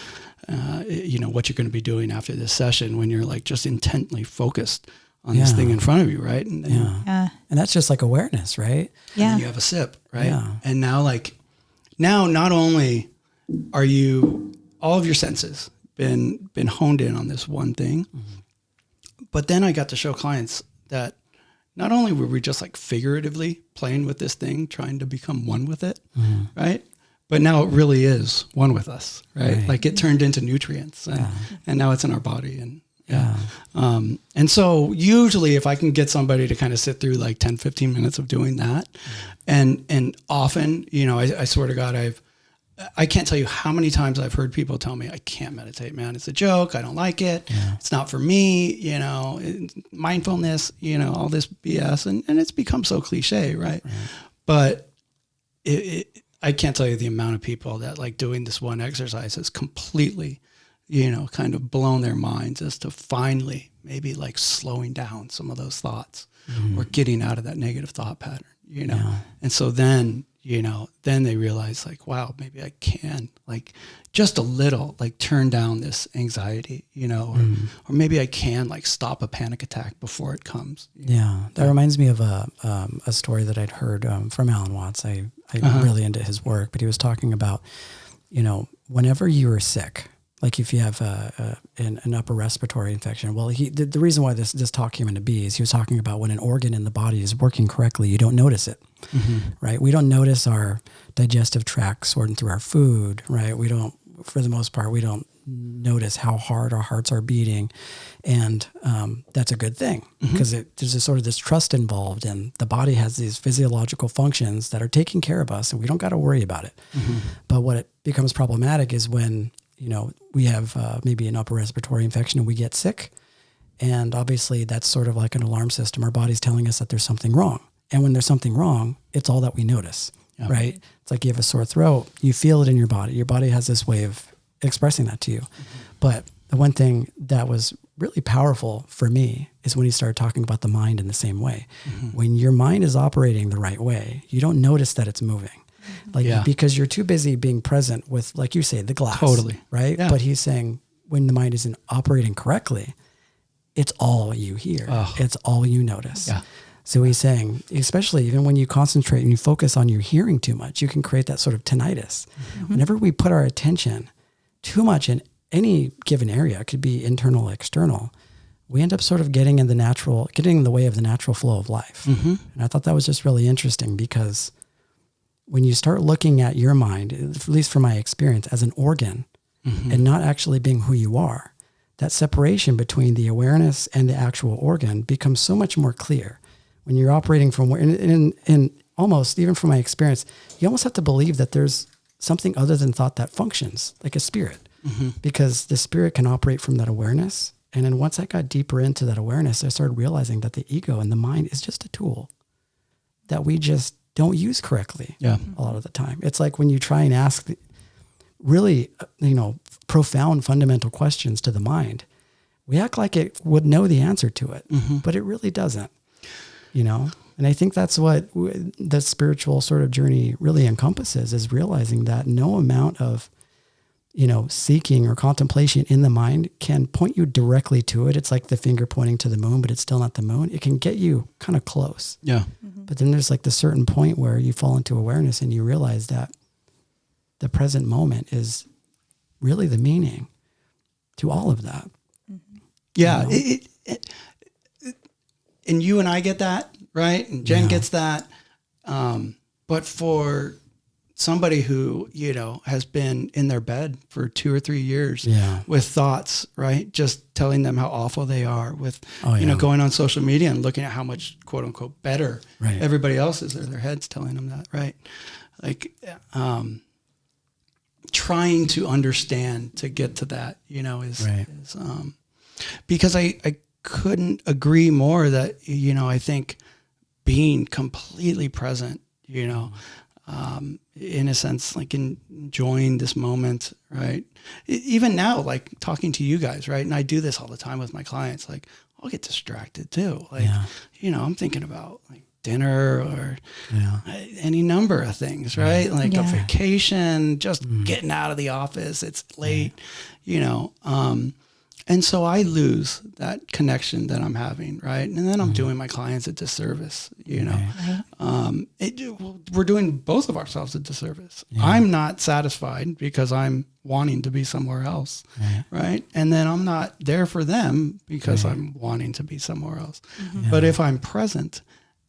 C: you know, what you're going to be doing after this session when you're like just intently focused on this thing in front of you, right? And
A: and that's just like awareness, right?
B: Yeah.
C: And you have a sip, right? Yeah. And now not only are you all of your senses been honed in on this one thing, but then I got to show clients that not only were we just like figuratively playing with this thing, trying to become one with it, right? But now it really is one with us, right? Like it turned into nutrients and now it's in our body and and so usually if I can get somebody to kind of sit through like 10, 15 minutes of doing that and often, you know, I swear to God, I can't tell you how many times I've heard people tell me, I can't meditate, man. It's a joke. I don't like it. It's not for me, you know, mindfulness, you know, all this BS. And it's become so cliche, right? But I can't tell you the amount of people that like doing this one exercise has completely, you know, kind of blown their minds as to finally maybe like slowing down some of those thoughts or getting out of that negative thought pattern, you know? And so then, you know, then they realize like, wow, maybe I can like just a little, like turn down this anxiety, you know, or maybe I can like stop a panic attack before it comes.
A: That reminds me of a story that I'd heard from Alan Watts. I'm really into his work, but he was talking about, you know, whenever you are sick, like if you have an upper respiratory infection, well, the reason why this talk came into being is he was talking about when an organ in the body is working correctly, you don't notice it, right? We don't notice our digestive tract sorting through our food, right? We don't, for the most part, we don't notice how hard our hearts are beating. And that's a good thing because there's a sort of this trust involved and the body has these physiological functions that are taking care of us and we don't got to worry about it. But what it becomes problematic is when, you know, we have maybe an upper respiratory infection and we get sick. And obviously that's sort of like an alarm system. Our body's telling us that there's something wrong. And when there's something wrong, it's all that we notice, right? It's like you have a sore throat, you feel it in your body. Your body has this way of expressing that to you. But the one thing that was really powerful for me is when he started talking about the mind in the same way. When your mind is operating the right way, you don't notice that it's moving. Like because you're too busy being present with, like you say, the glass. Totally. Right? Yeah. But he's saying when the mind isn't operating correctly, it's all you hear. It's all you notice. Yeah. So he's saying, especially even when you concentrate and you focus on your hearing too much, you can create that sort of tinnitus. Whenever we put our attention too much in any given area, it could be internal, external, we end up sort of getting in the way of the natural flow of life. And I thought that was just really interesting because when you start looking at your mind, at least from my experience, as an organ and not actually being who you are, that separation between the awareness and the actual organ becomes so much more clear when you're operating from where, and almost even from my experience, you almost have to believe that there's something other than thought that functions like a spirit, because the spirit can operate from that awareness. And then once I got deeper into that awareness, I started realizing that the ego and the mind is just a tool that we just don't use correctly a lot of the time. It's like when you try and ask really, profound fundamental questions to the mind, we act like it would know the answer to it, but it really doesn't, And I think that's what the spiritual sort of journey really encompasses, is realizing that no amount of, seeking or contemplation in the mind can point you directly to it. It's like the finger pointing to the moon, but it's still not the moon. It can get you kind of close.
C: Yeah.
A: But then there's like the certain point where you fall into awareness and you realize that the present moment is really the meaning to all of that.
C: Yeah. And you and I get that, right? And Jen gets that. But for somebody who, has been in their bed for 2 or 3 years with thoughts, right? Just telling them how awful they are with, going on social media and looking at how much quote unquote better everybody else is, or their heads telling them that, right? Like, trying to understand to get to that, is because I couldn't agree more that, I think being completely present, in a sense, like enjoying this moment, right? Even now, like talking to you guys, right? And I do this all the time with my clients. Like I'll get distracted too. Like, I'm thinking about like dinner or any number of things, right? Like a vacation, just getting out of the office. It's late, and so I lose that connection that I'm having, right? And then I'm doing my clients a disservice, we're doing both of ourselves a disservice. I'm not satisfied because I'm wanting to be somewhere else, right? And then I'm not there for them because I'm wanting to be somewhere else. But if I'm present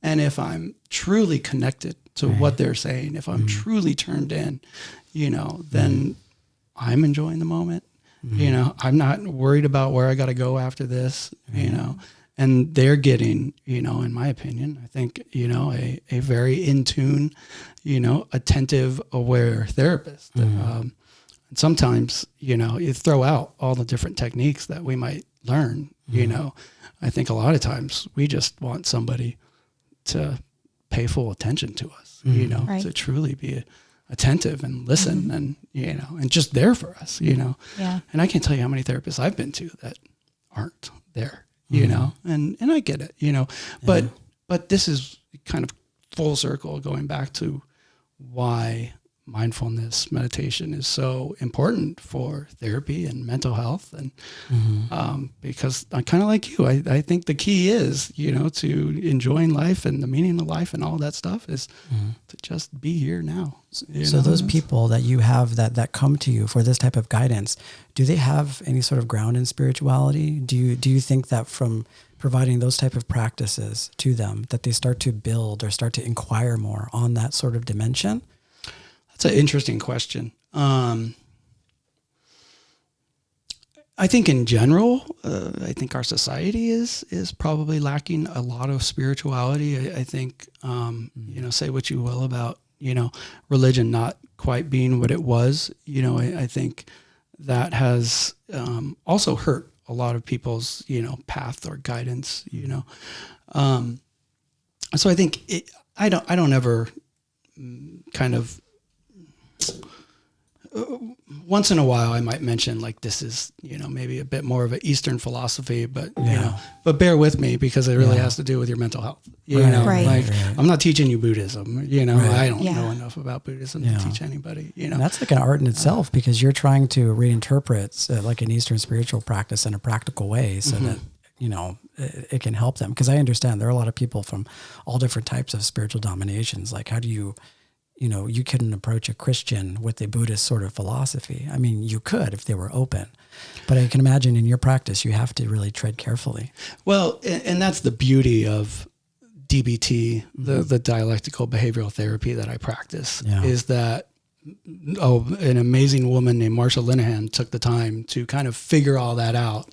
C: and if I'm truly connected to what they're saying, if I'm truly turned in, then I'm enjoying the moment. I'm not worried about where I got to go after this, and they're getting, in my opinion, I think, a very in tune, attentive, aware therapist. And sometimes, you throw out all the different techniques that we might learn, I think a lot of times we just want somebody to pay full attention to us, to truly be attentive and listen and, and just there for us, And I can't tell you how many therapists I've been to that aren't there, and I get it, but this is kind of full circle going back to why mindfulness meditation is so important for therapy and mental health. And because I'm kind of like you, I think the key is, to enjoying life and the meaning of life and all that stuff is to just be here now.
A: So those people that you have that come to you for this type of guidance, do they have any sort of ground in spirituality? Do you think that from providing those type of practices to them, that they start to build or start to inquire more on that sort of dimension?
C: That's an interesting question. I think in general, I think our society is probably lacking a lot of spirituality. I think, say what you will about, religion not quite being what it was. I think that has also hurt a lot of people's, path or guidance, So I think I don't ever kind of, once in a while I might mention like this is, maybe a bit more of an Eastern philosophy, but but bear with me because it really has to do with your mental health. I'm not teaching you Buddhism, I don't know enough about Buddhism to teach anybody, And
A: that's like an art in itself because you're trying to reinterpret like an Eastern spiritual practice in a practical way so that it can help them. Because I understand there are a lot of people from all different types of spiritual dominations. Like how do you couldn't approach a Christian with a Buddhist sort of philosophy. I mean, you could if they were open, but I can imagine in your practice, you have to really tread carefully.
C: Well, and that's the beauty of DBT, the dialectical behavioral therapy that I practice, is that an amazing woman named Marsha Linehan took the time to kind of figure all that out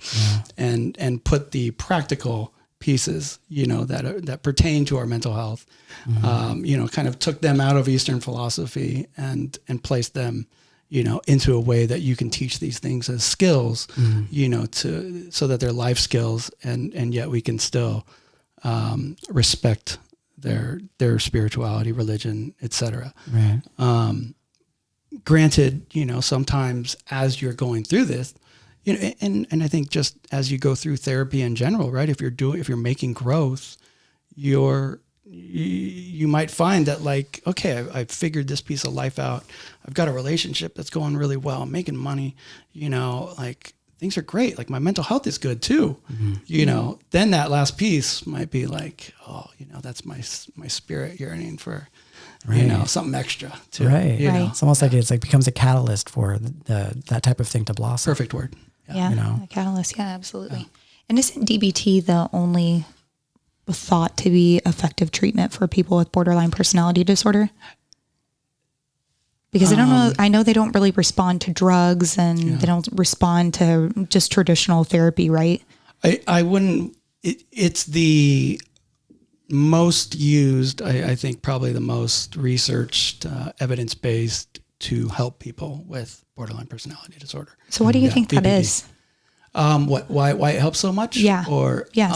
C: and put the practical pieces, that pertain to our mental health, kind of took them out of Eastern philosophy and placed them, into a way that you can teach these things as skills, so that they're life skills, and yet we can still respect their spirituality, religion, etc.
A: Right.
C: Granted, sometimes as you're going through this, and I think just as you go through therapy in general, right? If you're making growth, you might find that like, okay, I've figured this piece of life out. I've got a relationship that's going really well. I'm making money, like things are great. Like my mental health is good too, then that last piece might be like, oh, that's my spirit yearning for, something extra too.
A: Right. It's almost like it's like becomes a catalyst for that type of thing to blossom.
C: Perfect word.
B: Yeah. A catalyst. Yeah, absolutely. Yeah. And isn't DBT the only thought to be effective treatment for people with borderline personality disorder? Because I know they don't really respond to drugs and they don't respond to just traditional therapy, right?
C: I wouldn't, it's the most used, I think probably the most researched, evidence-based to help people with borderline personality disorder.
B: So what do you think that is?
C: Why it helps so much?
B: Yeah.
C: Or,
B: yes.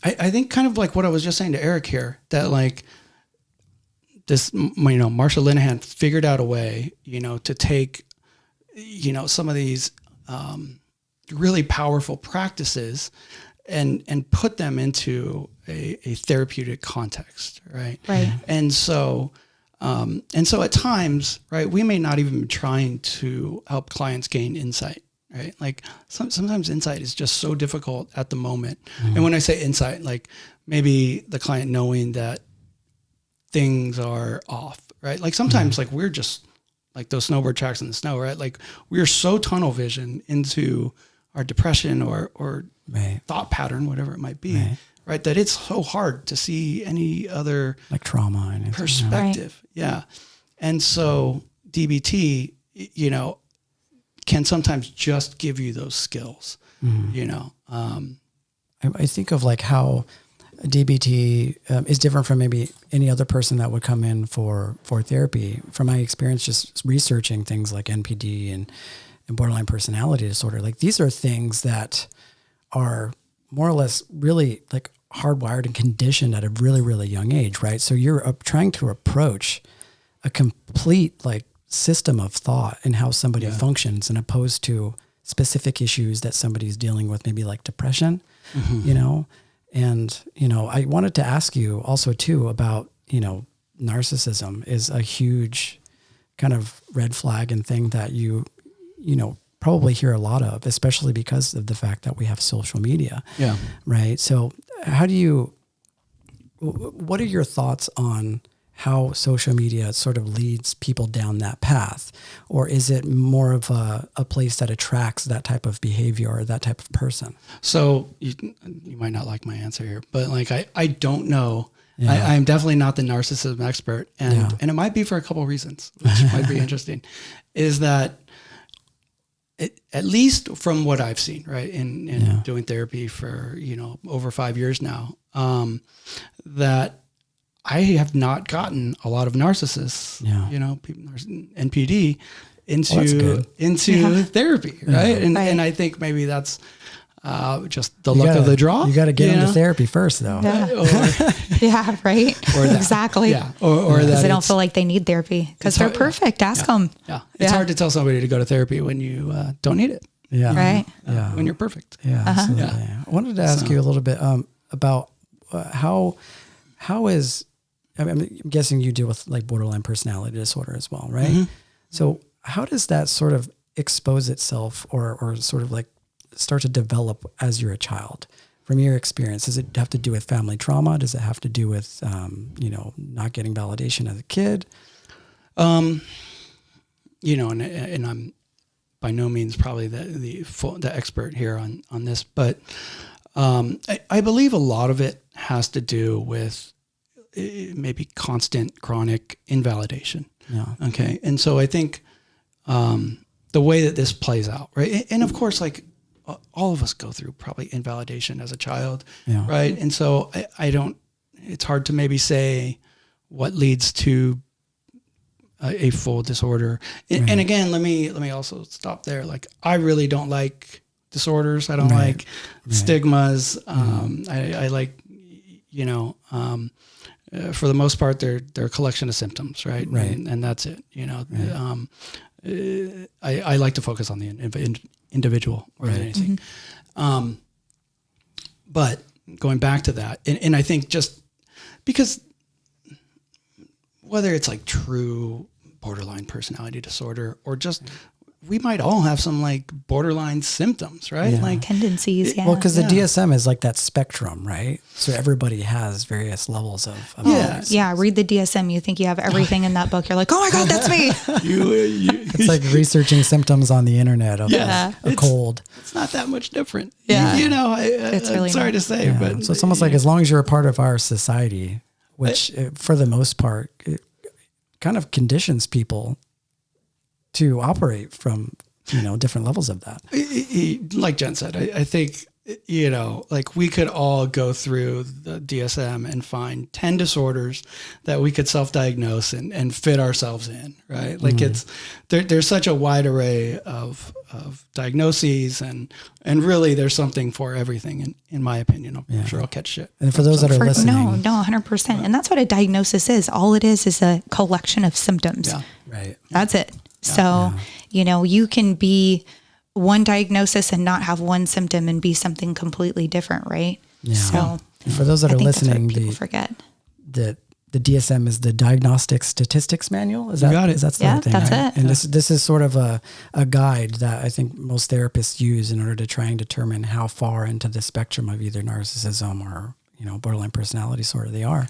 C: I think kind of like what I was just saying to Eric here, that like this, Marsha Linehan figured out a way, to take, some of these really powerful practices and put them into a therapeutic context, right?
B: Right.
C: And so at times, right, we may not even be trying to help clients gain insight. Right. Like sometimes insight is just so difficult at the moment. And when I say insight, like maybe the client knowing that things are off, right? Like sometimes like we're just like those snowboard tracks in the snow, right? Like we're so tunnel vision into our depression or thought pattern, whatever it might be, right? That it's so hard to see any other
A: like trauma and
C: perspective. Right. Yeah. And so DBT, can sometimes just give you those skills,
A: I think of like how DBT is different from maybe any other person that would come in for therapy. From my experience, just researching things like NPD and borderline personality disorder, like these are things that are more or less really like hardwired and conditioned at a really, really young age, right? So you're trying to approach a complete like system of thought and how somebody functions, and opposed to specific issues that somebody's dealing with, maybe like depression, and, I wanted to ask you also too about, narcissism is a huge kind of red flag and thing that you probably hear a lot of, especially because of the fact that we have social media.
C: Yeah.
A: Right. So what are your thoughts on how social media sort of leads people down that path? Or is it more of a place that attracts that type of behavior or that type of person?
C: So you might not like my answer here, but like, I don't know. Yeah. I'm definitely not the narcissism expert. And it might be for a couple of reasons, which might be interesting, is that at least from what I've seen, right, in doing therapy for, over 5 years now, that I have not gotten a lot of narcissists, people, NPD into therapy, right? And I think maybe that's just the luck of the draw.
A: You got to get into therapy first, though.
B: Yeah, right.
C: Or that,
B: exactly.
C: Yeah, or
B: because they don't feel like they need therapy because they're perfect. Ask them.
C: Yeah, it's hard to tell somebody to go to therapy when you don't need it.
A: Yeah,
B: right.
C: Yeah, when you're perfect.
A: Yeah, absolutely. I wanted to ask you a little bit about how is. I'm guessing you deal with like borderline personality disorder as well, right? Mm-hmm. So how does that sort of expose itself or sort of like start to develop as you're a child? From your experience, does it have to do with family trauma? Does it have to do with, not getting validation as a kid? And I'm by no means probably the expert here on this, but I believe a lot of it has to do with maybe constant chronic invalidation. Yeah. Okay. And so I think the way that this plays out, right? And of course, like
C: all of us go through probably invalidation as a child,
A: Yeah.
C: right? And so I don't. It's hard to maybe say what leads to a full disorder. And again, let me also stop there. Like, I really don't like disorders. I don't like stigmas. I like, for the most part, they're a collection of symptoms, right?
A: Right.
C: And that's it. I like to focus on the individual more than anything. But going back to that, and I think just because whether it's like true borderline personality disorder or just we might all have some like borderline symptoms, right?
A: Yeah.
B: Like tendencies. Yeah.
A: Well, because the DSM is like that spectrum, right? So everybody has various levels of
B: yeah. Read the DSM. You think you have everything in that book. You're like, oh my God, that's me.
A: It's like researching symptoms on the internet of a cold.
C: It's not that much different.
B: Yeah.
C: It's really sorry to say, but
A: so it's almost like as long as you're a part of our society, which for the most part, it kind of conditions people to operate from, different levels of that.
C: Like Jen said, I think, like we could all go through the DSM and find 10 disorders that we could self-diagnose and fit ourselves in, right? Like there's such a wide array of diagnoses and really there's something for everything in my opinion. I'm sure I'll catch shit.
A: And for those that are listening.
B: No, 100%. And that's what a diagnosis is. All it is a collection of symptoms.
C: Yeah.
A: Right.
B: That's it. So, you can be one diagnosis and not have one symptom and be something completely different, right?
A: Yeah.
B: So,
A: and for those that are listening,
B: people forget.
A: The DSM is the Diagnostic Statistics Manual. Is that,
C: got it.
A: Is that the thing?
B: That's
A: right?
B: it.
A: And this is sort of a guide that I think most therapists use in order to try and determine how far into the spectrum of either narcissism or borderline personality disorder they are.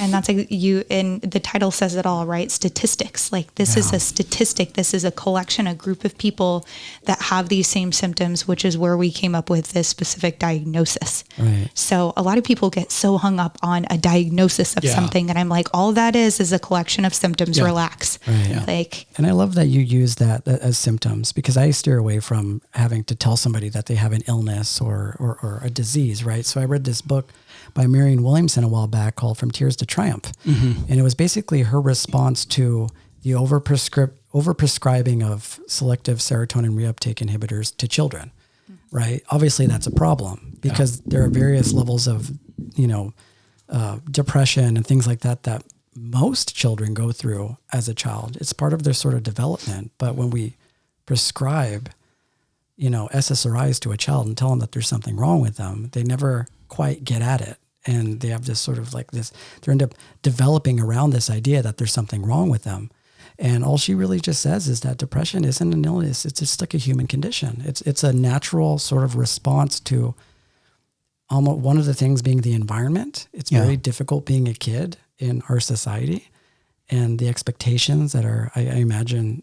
B: And that's and the title says it all, right? Statistics. Like this is a statistic. This is a collection, a group of people that have these same symptoms, which is where we came up with this specific diagnosis.
A: Right.
B: So a lot of people get so hung up on a diagnosis of something. And I'm like, all that is a collection of symptoms.
C: Yeah.
B: Relax.
A: Right. And I love that you use that as symptoms because I steer away from having to tell somebody that they have an illness or a disease, right? So I read this book by Marianne Williamson a while back called From Tears to Triumph. And it was basically her response to the overprescribing of selective serotonin reuptake inhibitors to children, right? Obviously that's a problem because there are various levels of, depression and things like that most children go through as a child. It's part of their sort of development. But when we prescribe, SSRIs to a child and tell them that there's something wrong with them, they never quite get at it. And they have this sort of like this, they end up developing around this idea that there's something wrong with them. And all she really just says is that depression isn't an illness. It's just like a human condition. It's a natural sort of response to almost one of the things being the environment. It's very difficult being a kid in our society and the expectations that I imagine,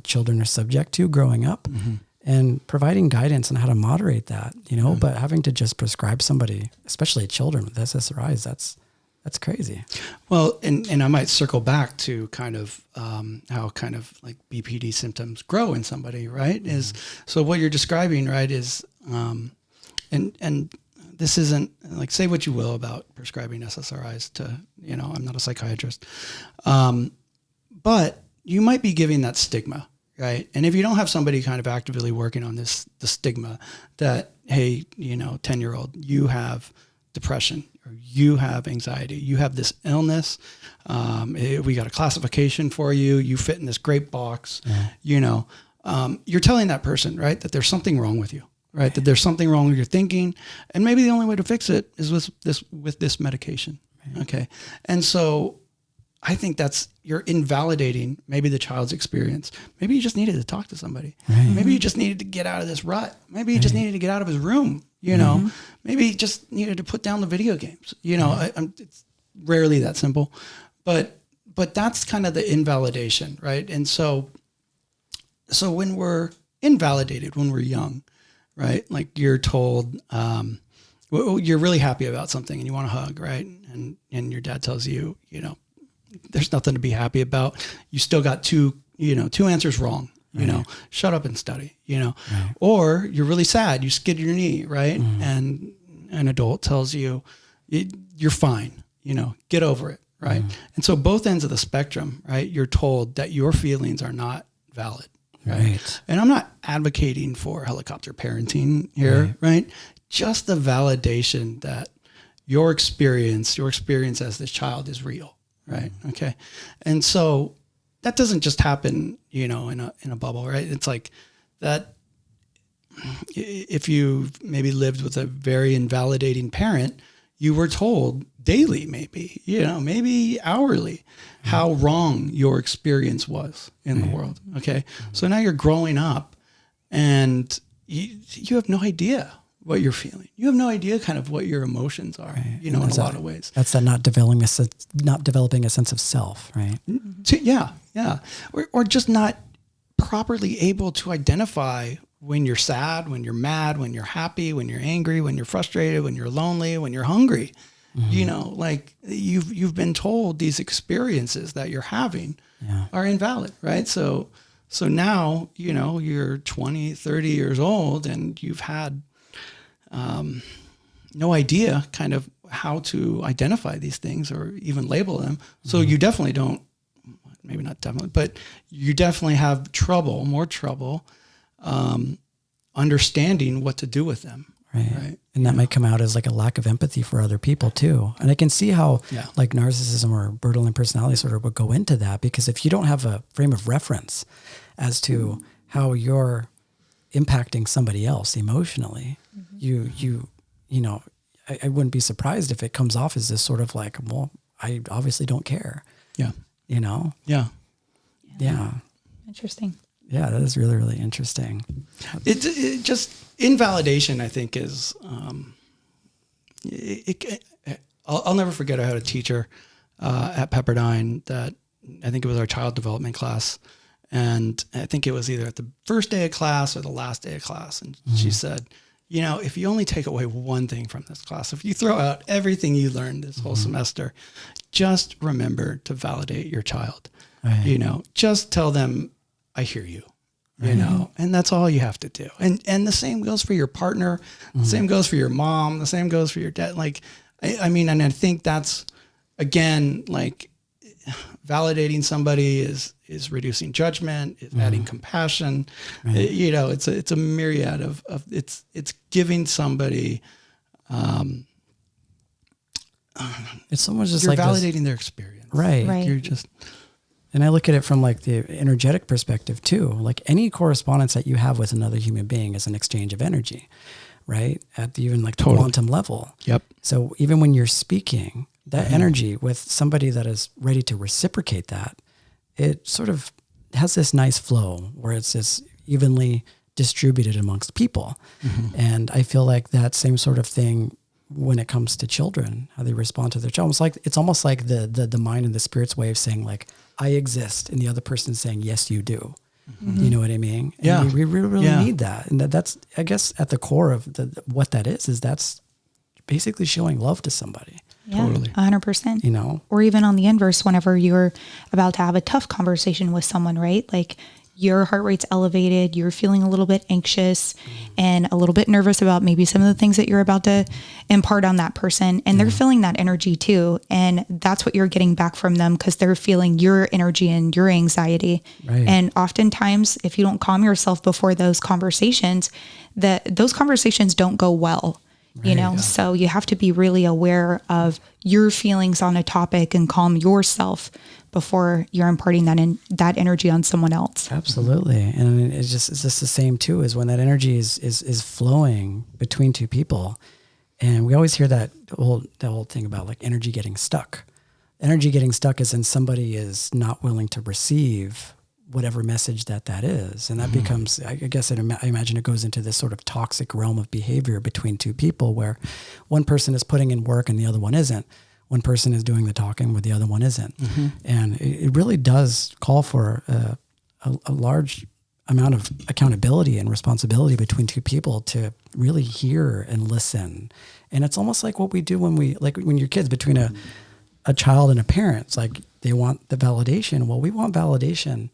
A: children are subject to growing up. And providing guidance on how to moderate that, but having to just prescribe somebody, especially children with SSRIs, that's crazy.
C: Well, and I might circle back to kind of how kind of like BPD symptoms grow in somebody, right? Is so what you're describing, right? Is and this isn't like say what you will about prescribing SSRIs to I'm not a psychiatrist, but you might be giving that stigma. Right. And if you don't have somebody kind of actively working on the stigma that, hey, 10-year-old, you have depression or you have anxiety, you have this illness. We got a classification for you. You fit in this great box, you're telling that person, right, that there's something wrong with you, right? That there's something wrong with your thinking. And maybe the only way to fix it is with this medication. Right. Okay. And so I think you're invalidating maybe the child's experience. Maybe you just needed to talk to somebody. Right. Maybe you just needed to get out of this rut. Maybe you just needed to get out of his room, maybe he just needed to put down the video games, it's rarely that simple, but that's kind of the invalidation. Right. And so when we're invalidated, when we're young, right, like you're told, you're really happy about something and you want a hug. Right. And your dad tells you, there's nothing to be happy about. You still got two answers wrong. you know, shut up and study, you know, or you're really sad, you skid your knee, right? And an adult tells you, you're fine, you know, get over it, right? And so both ends of the spectrum, right? You're told that your feelings are not valid, right? And I'm not advocating for helicopter parenting here, right? Just the validation that your experience as this child is real, right? Okay. And so that doesn't just happen, you know, in a bubble, right? It's like that. If you maybe lived with a very invalidating parent, you were told daily, maybe, you know, maybe hourly, how wrong your experience was in the world. Okay. So now you're growing up and you have no idea what you're feeling. You have no idea kind of what your emotions are, you know, in a lot of ways.
A: That's that not developing a sense of self, right?
C: Yeah. Or just not properly able to identify when you're sad, when you're mad, when you're happy, when you're angry, when you're frustrated, when you're lonely, when you're hungry. You know, like you've been told these experiences that you're having are invalid, right? So now, you know, you're 20, 30 years old and you've had no idea kind of how to identify these things or even label them. So you definitely don't, maybe not definitely, but you definitely have more trouble understanding what to do with them. Right.
A: And that might come out as like a lack of empathy for other people too. And I can see how like narcissism or borderline personality disorder would go into that, because if you don't have a frame of reference as to how you're impacting somebody else emotionally, you know, I wouldn't be surprised if it comes off as this sort of like, well, I obviously don't care. Yeah. You know?
C: Yeah.
B: Interesting.
A: Yeah, that is really, really interesting.
C: It just invalidation, I think, is. I'll never forget. I had a teacher at Pepperdine that I think it was our child development class, and I think it was either at the first day of class or the last day of class, and she said, "You know, if you only take away one thing from this class, if you throw out everything you learned this whole semester, just remember to validate your child. You know, just tell them, I hear you, you know, and that's all you have to do. And the same goes for your partner. The same goes for your mom. The same goes for your dad. Like, I mean, and I think that's, again, like validating somebody is reducing judgment, is adding compassion. You know, it's a myriad of it's giving somebody,
A: it's almost just
C: you're
A: like
C: validating their experience.
A: Right.
C: You're just,
A: and I look at it from like the energetic perspective too. Like any correspondence that you have with another human being is an exchange of energy, right? At even like the quantum level. Yep. So even when you're speaking, that energy with somebody that is ready to reciprocate that, it sort of has this nice flow where it's this evenly distributed amongst people. And I feel like that same sort of thing when it comes to children, how they respond to their child. It's almost like the mind and the spirit's way of saying like, I exist, and the other person's saying, yes, you do. You know what I mean? And we really need that. And that's, I guess, at the core of what that is that's basically showing love to somebody.
B: Yeah, 100%.
A: You know?
B: Or even on the inverse, whenever you're about to have a tough conversation with someone, right? Like your heart rate's elevated, you're feeling a little bit anxious and a little bit nervous about maybe some of the things that you're about to impart on that person. And they're feeling that energy too. And that's what you're getting back from them because they're feeling your energy and your anxiety. Right. And oftentimes, if you don't calm yourself before those conversations, those conversations don't go well. You know, so you have to be really aware of your feelings on a topic and calm yourself before you're imparting that energy on someone else.
A: Absolutely. And it's just the same too, is when that energy is flowing between two people. And we always hear that whole thing about like energy getting stuck. Energy getting stuck is when somebody is not willing to receive whatever message that is. And that becomes, I guess I imagine it goes into this sort of toxic realm of behavior between two people where one person is putting in work and the other one isn't. One person is doing the talking where the other one isn't. And it really does call for a large amount of accountability and responsibility between two people to really hear and listen. And it's almost like what we do when you're kids, between a child and a parent. It's like they want the validation. Well, we want validation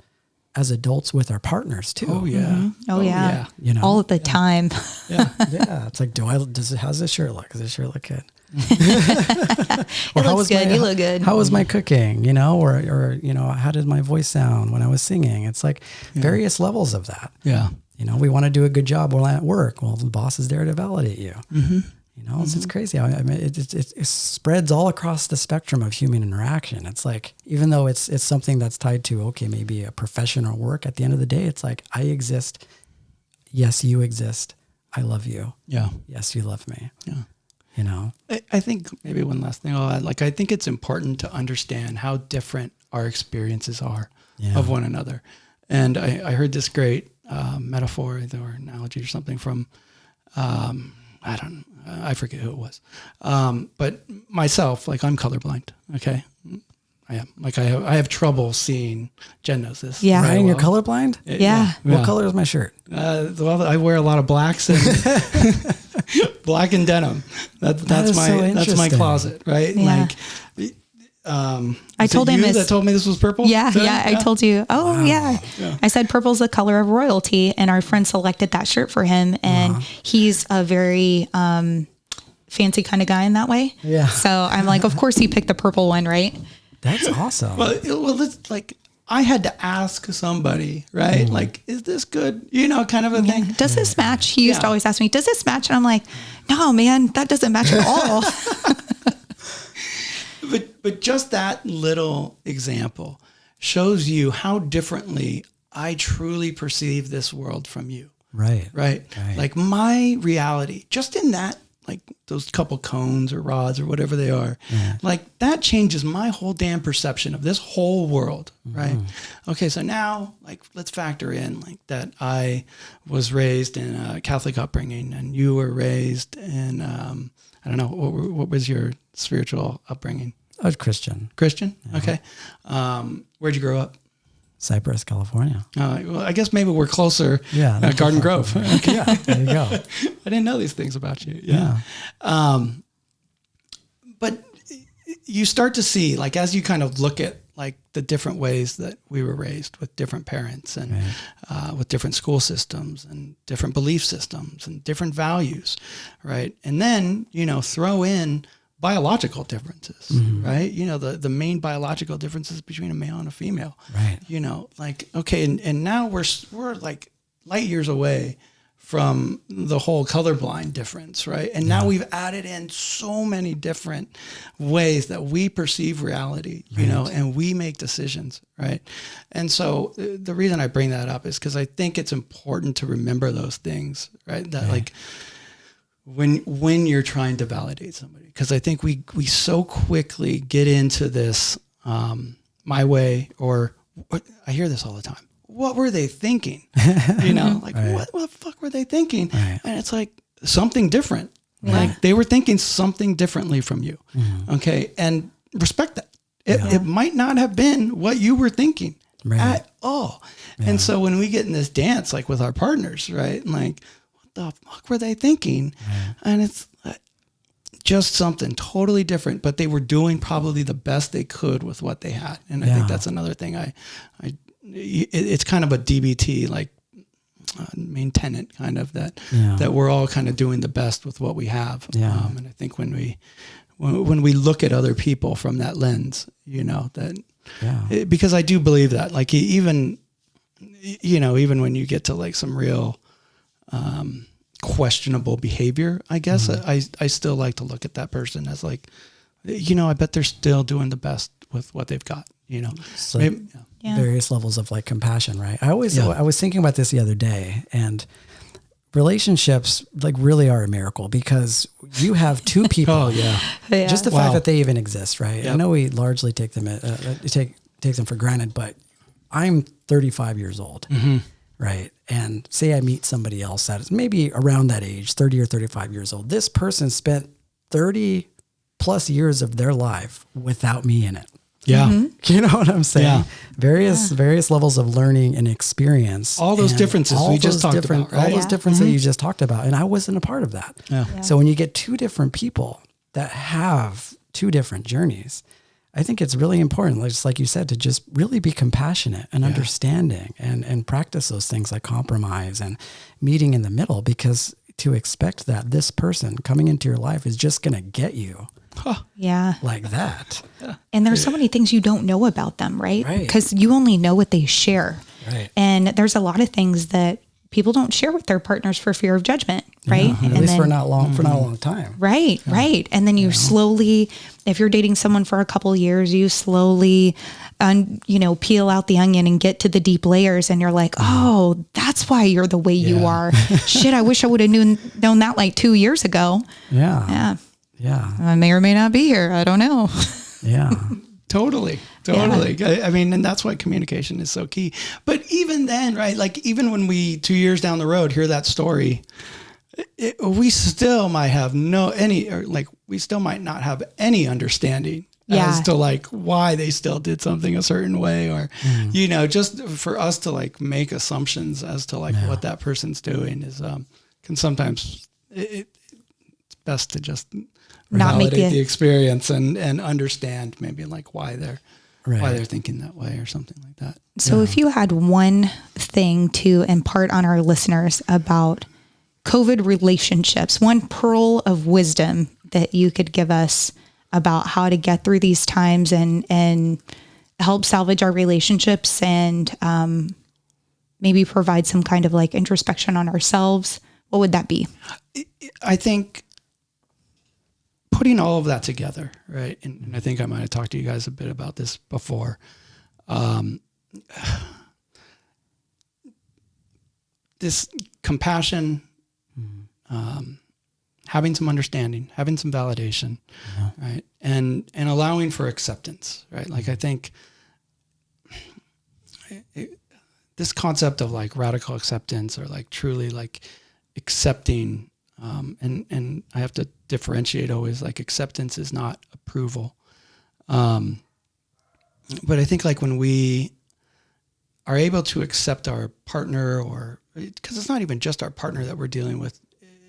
A: as adults with our partners too.
C: Oh yeah.
B: Oh yeah.
A: You know,
B: all of the time.
C: Yeah.
A: Yeah. It's like, how's this shirt look? Does this shirt look good?
B: It looks good. You look good.
A: How was my cooking? You know, or, you know, how did my voice sound when I was singing? It's like various levels of that.
C: Yeah.
A: You know, we want to do a good job while at work. Well, the boss is there to validate you.
C: Mm-hmm.
A: You know, it's crazy. I mean, it spreads all across the spectrum of human interaction. It's like, even though it's something that's tied to, okay, maybe a profession or work, at the end of the day, it's like, I exist. Yes, you exist. I love you.
C: Yeah.
A: Yes, you love me.
C: Yeah.
A: You know,
C: I think maybe one last thing I'll add, like, I think it's important to understand how different our experiences are of one another. And I heard this great metaphor or analogy or something from, I forget who it was. But myself, like, I'm colorblind. Okay. I am. Like, I have trouble seeing. Jen knows this.
B: Yeah.
A: Ryan, you're colorblind?
B: Yeah.
A: What color is my shirt?
C: Well, I wear a lot of blacks and black and denim. That's my closet, right?
B: Yeah.
C: Like,
B: I told him
C: that told me this was purple.
B: Yeah. I told you. Oh, wow. Yeah. I said purple's the color of royalty, and our friend selected that shirt for him, and he's a very fancy kind of guy in that way.
A: Yeah.
B: So I'm like, of course he picked the purple one, right?
A: That's awesome.
C: Well, it's like, I had to ask somebody, right? Like, is this good? You know, kind of a thing.
B: Does this match? He used to always ask me, does this match? And I'm like, no, man, that doesn't match at all.
C: But just that little example shows you how differently I truly perceive this world from you.
A: Right.
C: Like, my reality, just in that, like, those couple cones or rods or whatever they are, like, that changes my whole damn perception of this whole world, right? Okay, so now, like, let's factor in, like, that I was raised in a Catholic upbringing and you were raised in, I don't know, what was your spiritual upbringing?
A: I was Christian.
C: Christian? Yeah. Okay. Where'd you grow up?
A: Cypress, California.
C: Well, I guess maybe we're closer.
A: Yeah.
C: Garden Grove. Okay.
A: Yeah, there you go.
C: I didn't know these things about you. Yeah. But you start to see, like, as you kind of look at, like, the different ways that we were raised with different parents and with different school systems and different belief systems and different values, right? And then, you know, throw in biological differences, right? You know, the main biological differences between a male and a female,
A: right?
C: You know, like, okay. And now we're like light years away from the whole colorblind difference, right? And now we've added in so many different ways that we perceive reality, you know, and we make decisions, right? And so the reason I bring that up is because I think it's important to remember those things, right? That like, when you're trying to validate somebody, because I think we so quickly get into this my way, or I hear this all the time. What were they thinking? You know, like what the fuck were they thinking? Right. And it's like something different. Yeah. Like they were thinking something differently from you. Okay, and respect that. It might not have been what you were thinking at all. And so when we get in this dance, like with our partners, right? Like, the fuck were they thinking? And it's just something totally different, but they were doing probably the best they could with what they had. And I think that's another thing it's kind of a DBT, like main tenet kind of that we're all kind of doing the best with what we have. And I think when we look at other people from that lens, you know, that because I do believe that, like, even when you get to like some real, questionable behavior, I guess I still like to look at that person as like, you know, I bet they're still doing the best with what they've got, you know.
A: So various levels of like compassion, right? I was thinking about this the other day, and relationships like really are a miracle, because you have two people. Just the fact that they even exist, right? I know we largely take them for granted, but I'm 35 years old. Right. And say I meet somebody else that is maybe around that age, 30 or 35 years old. This person spent 30 plus years of their life without me in it. Yeah. You know what I'm saying? Various levels of learning and experience.
C: All those differences we just talked about, right?
A: All those differences that you just talked about. And I wasn't a part of that. So when you get two different people that have two different journeys, I think it's really important, just like you said, to just really be compassionate and understanding and practice those things like compromise and meeting in the middle, because to expect that this person coming into your life is just going to get you like that.
B: And there's so many things you don't know about them, right? Because you only know what they share.
A: Right.
B: And there's a lot of things that people don't share with their partners for fear of judgment, right?
A: Yeah, at least for not a long time.
B: Right, right. And then you slowly, if you're dating someone for a couple of years, you slowly, peel out the onion and get to the deep layers, and you're like, oh, that's why you're the way you are. Shit, I wish I would have known that like 2 years ago.
A: Yeah.
B: I may or may not be here. I don't know.
A: Yeah.
C: Totally. Yeah. I mean, and that's why communication is so key. But even then, right, like even when we 2 years down the road hear that story, we still might have we still might not have any understanding as to like why they still did something a certain way, or, just for us to like make assumptions as to like what that person's doing is, can sometimes it's best to just validate the experience and understand maybe like why they're thinking that way or something like that.
B: So if you had one thing to impart on our listeners about COVID relationships, one pearl of wisdom that you could give us about how to get through these times and help salvage our relationships and maybe provide some kind of like introspection on ourselves, what would that be?
C: I think putting all of that together, right? And I think I might have talked to you guys a bit about this before. This compassion, having some understanding, having some validation, right? And allowing for acceptance, right? Like I think this concept of like radical acceptance, or like truly like accepting, and I have to differentiate always, like acceptance is not approval. But I think like when we are able to accept our partner, or because it's not even just our partner that we're dealing with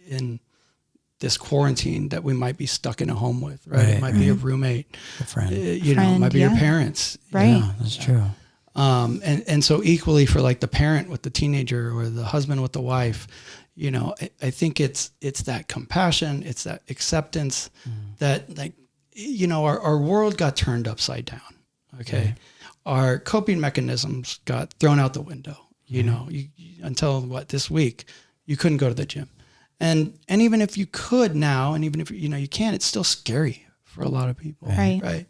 C: in this quarantine that we might be stuck in a home with, right? It might be a roommate,
A: a friend,
C: it might be your parents.
B: Right.
A: Yeah, that's true.
C: And so equally for like the parent with the teenager or the husband with the wife, I think it's that compassion, it's that acceptance that like, our world got turned upside down. Okay. Our coping mechanisms got thrown out the window, until this week, you couldn't go to the gym. And even if you could now, and even if, you can, it's still scary for a lot of people. Right.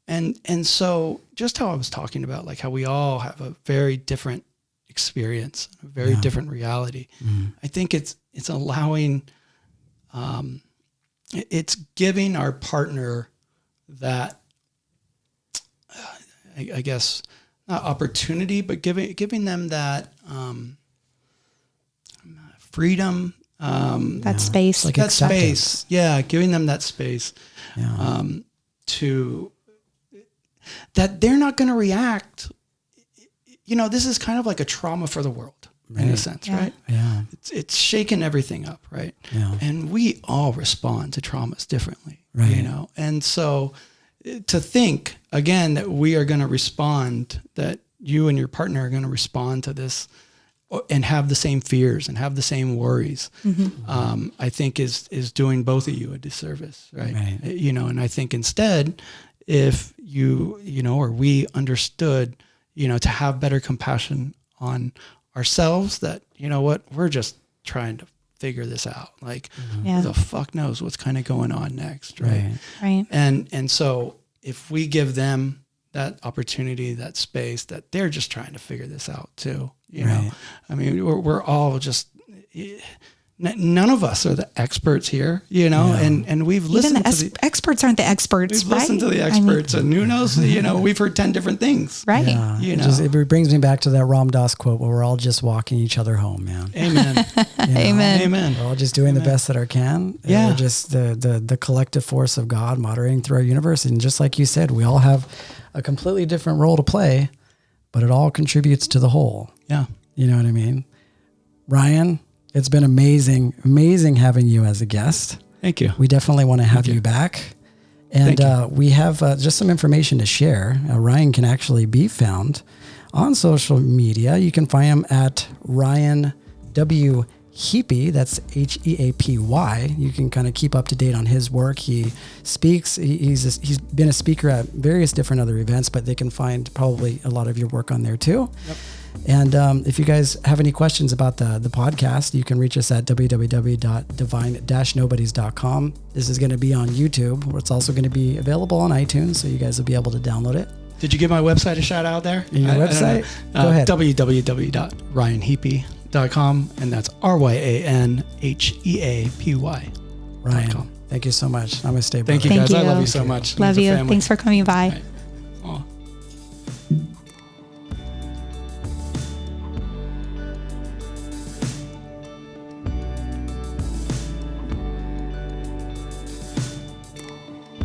C: And so just how I was talking about, like how we all have a very different experience, a very different reality. I think it's allowing, it's giving our partner that, I guess, not opportunity, but giving them that freedom,
B: that space,
A: like
C: that
A: acceptance.
C: Space. Yeah. Giving them that space, to that they're not going to react. This is kind of like a trauma for the world in a sense, right?
A: Yeah.
C: It's shaking everything up, right?
A: Yeah.
C: And we all respond to traumas differently,
A: right?
C: And so to think again that we are going to respond, that you and your partner are going to respond to this and have the same fears and have the same worries, I think is doing both of you a disservice, right? And I think instead, if or we understood, to have better compassion on ourselves, that, we're just trying to figure this out. Like, who the fuck knows what's kind of going on next, right?
B: Right.
C: And so if we give them that opportunity, that space, that they're just trying to figure this out too, I mean, we're all just, none of us are the experts here, and we've listened
B: Even the experts aren't the experts,
C: we've listened to the experts, and who knows, we've heard 10 different things.
B: Right.
A: Yeah. It brings me back to that Ram Dass quote where we're all just walking each other home, man.
C: Amen.
B: Amen.
A: We're all just doing the best that our can.
C: Yeah.
A: We're just the collective force of God moderating through our universe. And just like you said, we all have a completely different role to play, but it all contributes to the whole.
C: Yeah.
A: You know what I mean? Ryan, it's been amazing having you as a guest.
C: Thank you.
A: We definitely want to have you back. And we have just some information to share. Ryan can actually be found on social media. You can find him at Ryan W. Heapy, that's Heapy. You can kind of keep up to date on his work. He speaks. He's been a speaker at various different other events, but they can find probably a lot of your work on there too. Yep. And if you guys have any questions about the podcast, you can reach us at www.divine-nobodies.com. This is going to be on YouTube, where it's also going to be available on iTunes, so you guys will be able to download it.
C: Did you give my website a shout out there?
A: Your website? Go ahead.
C: www.ryanheapy.com, and that's RyanHeapy.
A: Ryan, thank you so much. Namaste, brother.
C: Thank you, guys. I love you so much.
B: Love you. Thanks for coming by.